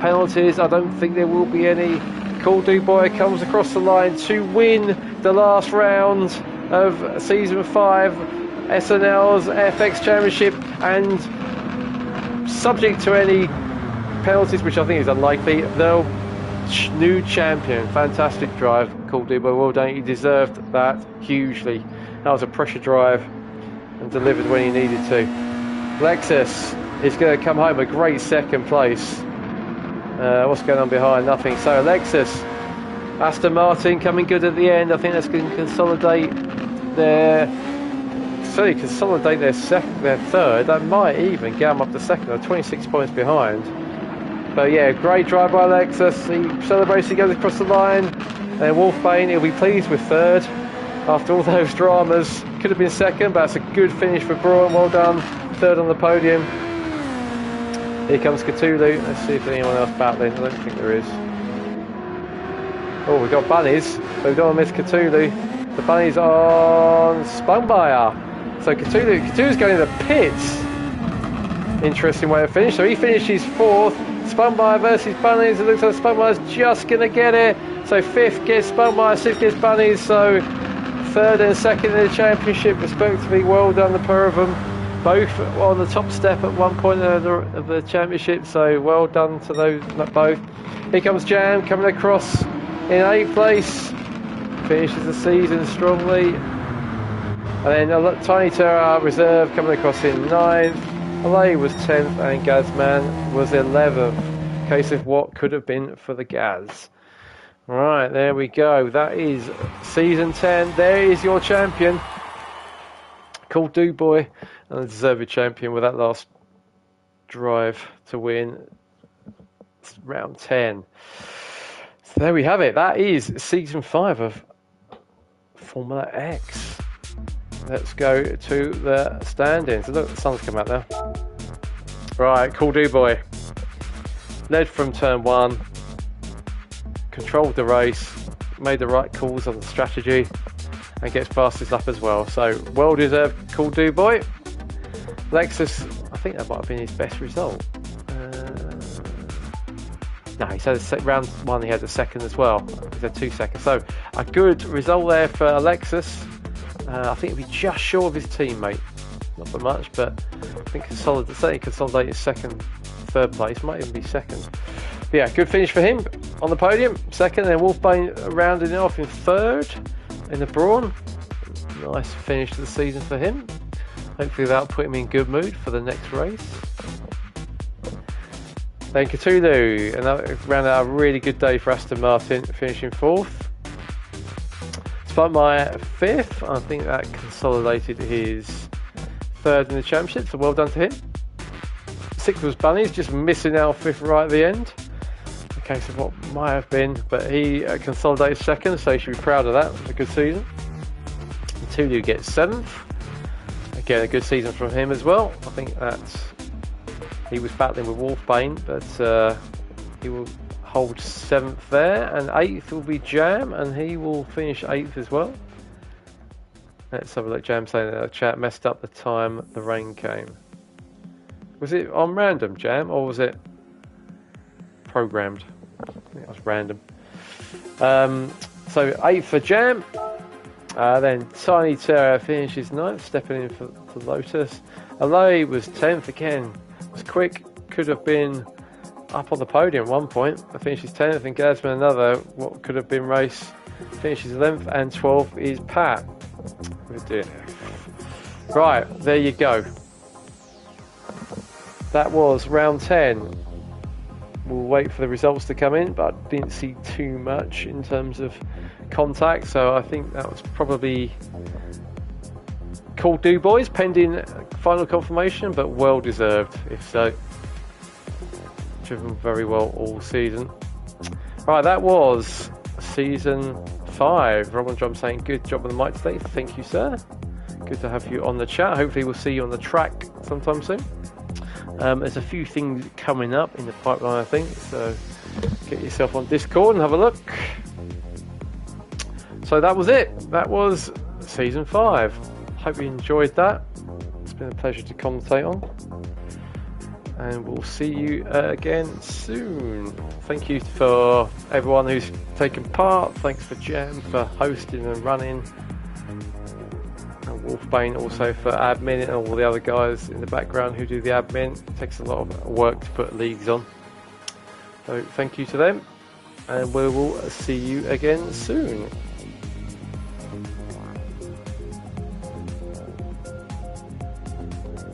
penalties. I don't think there will be any. Cool Duboy comes across the line to win the last round of Season 5 SNL's FX Championship, and subject to any penalties, which I think is unlikely, the new champion. Fantastic drive, Cool Duboy. Well done. He deserved that hugely. That was a pressure drive and delivered when he needed to. Lexus is going to come home a great second place. What's going on behind? Nothing. So Lexus, Aston Martin coming good at the end. I think that's going to consolidate their third. That might even get them up to second. They're 26 points behind. But yeah, great drive by Lexus. He celebrates, he goes across the line. And Wolfbane, he'll be pleased with third. After all those dramas, could have been second, but that's a good finish for Braun. Well done. Third on the podium. Here comes Cthulhu. Let's see if there's anyone else battling. I don't think there is. Oh, we've got Bunnies, but we don't want to miss Cthulhu. The Bunnies on Spunkmeyer. So Cthulhu's going to the pits. Interesting way to finish. So he finishes 4th. Spunkmeyer versus Bunnies. It looks like Spunkmeyer's just going to get it. So 5th gets Spunkmeyer, 6th gets Bunnies. So 3rd and 2nd in the championship, respectively. Well done, the pair of them. Both on the top step at one point of the championship. So well done to those both. Here comes Jam coming across in 8th place. Finishes the season strongly. And then Tiny Terra Reserve coming across in 9th. Malay was 10th and Gazman was 11th. Case of what could have been for the Gaz. Right, there we go. That is Season 10. There is your champion. Cool Duboy, and the deserved champion with that last drive to win round 10. So there we have it. That is Season 5 of Formula X. Let's go to the standings. Look, the sun's come out now. Right, Cool Duboy led from turn 1. controlled the race, made the right calls on the strategy, and gets fastest up as well. So well deserved, Cool Do Boy. Lexus, I think that might have been his best result. No, he's had round one, he had a second as well. He's had 2 seconds. So a good result there for Alexis. I think he'll be just short of his teammate. Not for much, but I think certainly consolidated second, third place, might even be second. But yeah, good finish for him on the podium. Second, and Wolfbane rounding it off in third in the Brawn. Nice finish to the season for him. Hopefully that'll put him in good mood for the next race. Then Cthulhu, another round out a really good day for Aston Martin, finishing fourth. Despite my fifth, I think that consolidated his third in the championship, so well done to him. Sixth was Bunny's, just missing out fifth right at the end. A case of what might have been, but he consolidated second, so he should be proud of that. It was a good season. Cthulhu gets seventh. Again, a good season from him as well. I think that he was battling with Wolfbane, but he will hold seventh there, and eighth will be Jam, and he will finish eighth as well. Let's have a look. Jam saying that the chat messed up the time the rain came. Was it on random, Jam, or was it programmed? I think it was random. So eighth for Jam. Then Tiny Terror finishes ninth, stepping in for Lotus. Alay was 10th again. Was quick, could have been up on the podium at one point. Finishes 10th, and Gazman another what could have been race. Finishes 11th, and 12th is Pat. Oh dear. Right, there you go. That was round 10. We'll wait for the results to come in, but didn't see too much in terms of contact, so I think that was probably Cool Do Boys, pending final confirmation, but well deserved if so. Driven very well all season. Right, that was season 5. Robin Drum saying good job on the mic today. Thank you, sir. Good to have you on the chat. Hopefully we'll see you on the track sometime soon. There's a few things coming up in the pipeline, I think, so get yourself on Discord and have a look. So that was it. That was season 5. Hope you enjoyed that. It's been a pleasure to commentate on, and we'll see you again soon. Thank you for everyone who's taken part. Thanks for Jam for hosting and running, and Wolfbane also for admin, and all the other guys in the background who do the admin. It takes a lot of work to put leagues on, so thank you to them, and we will see you again soon.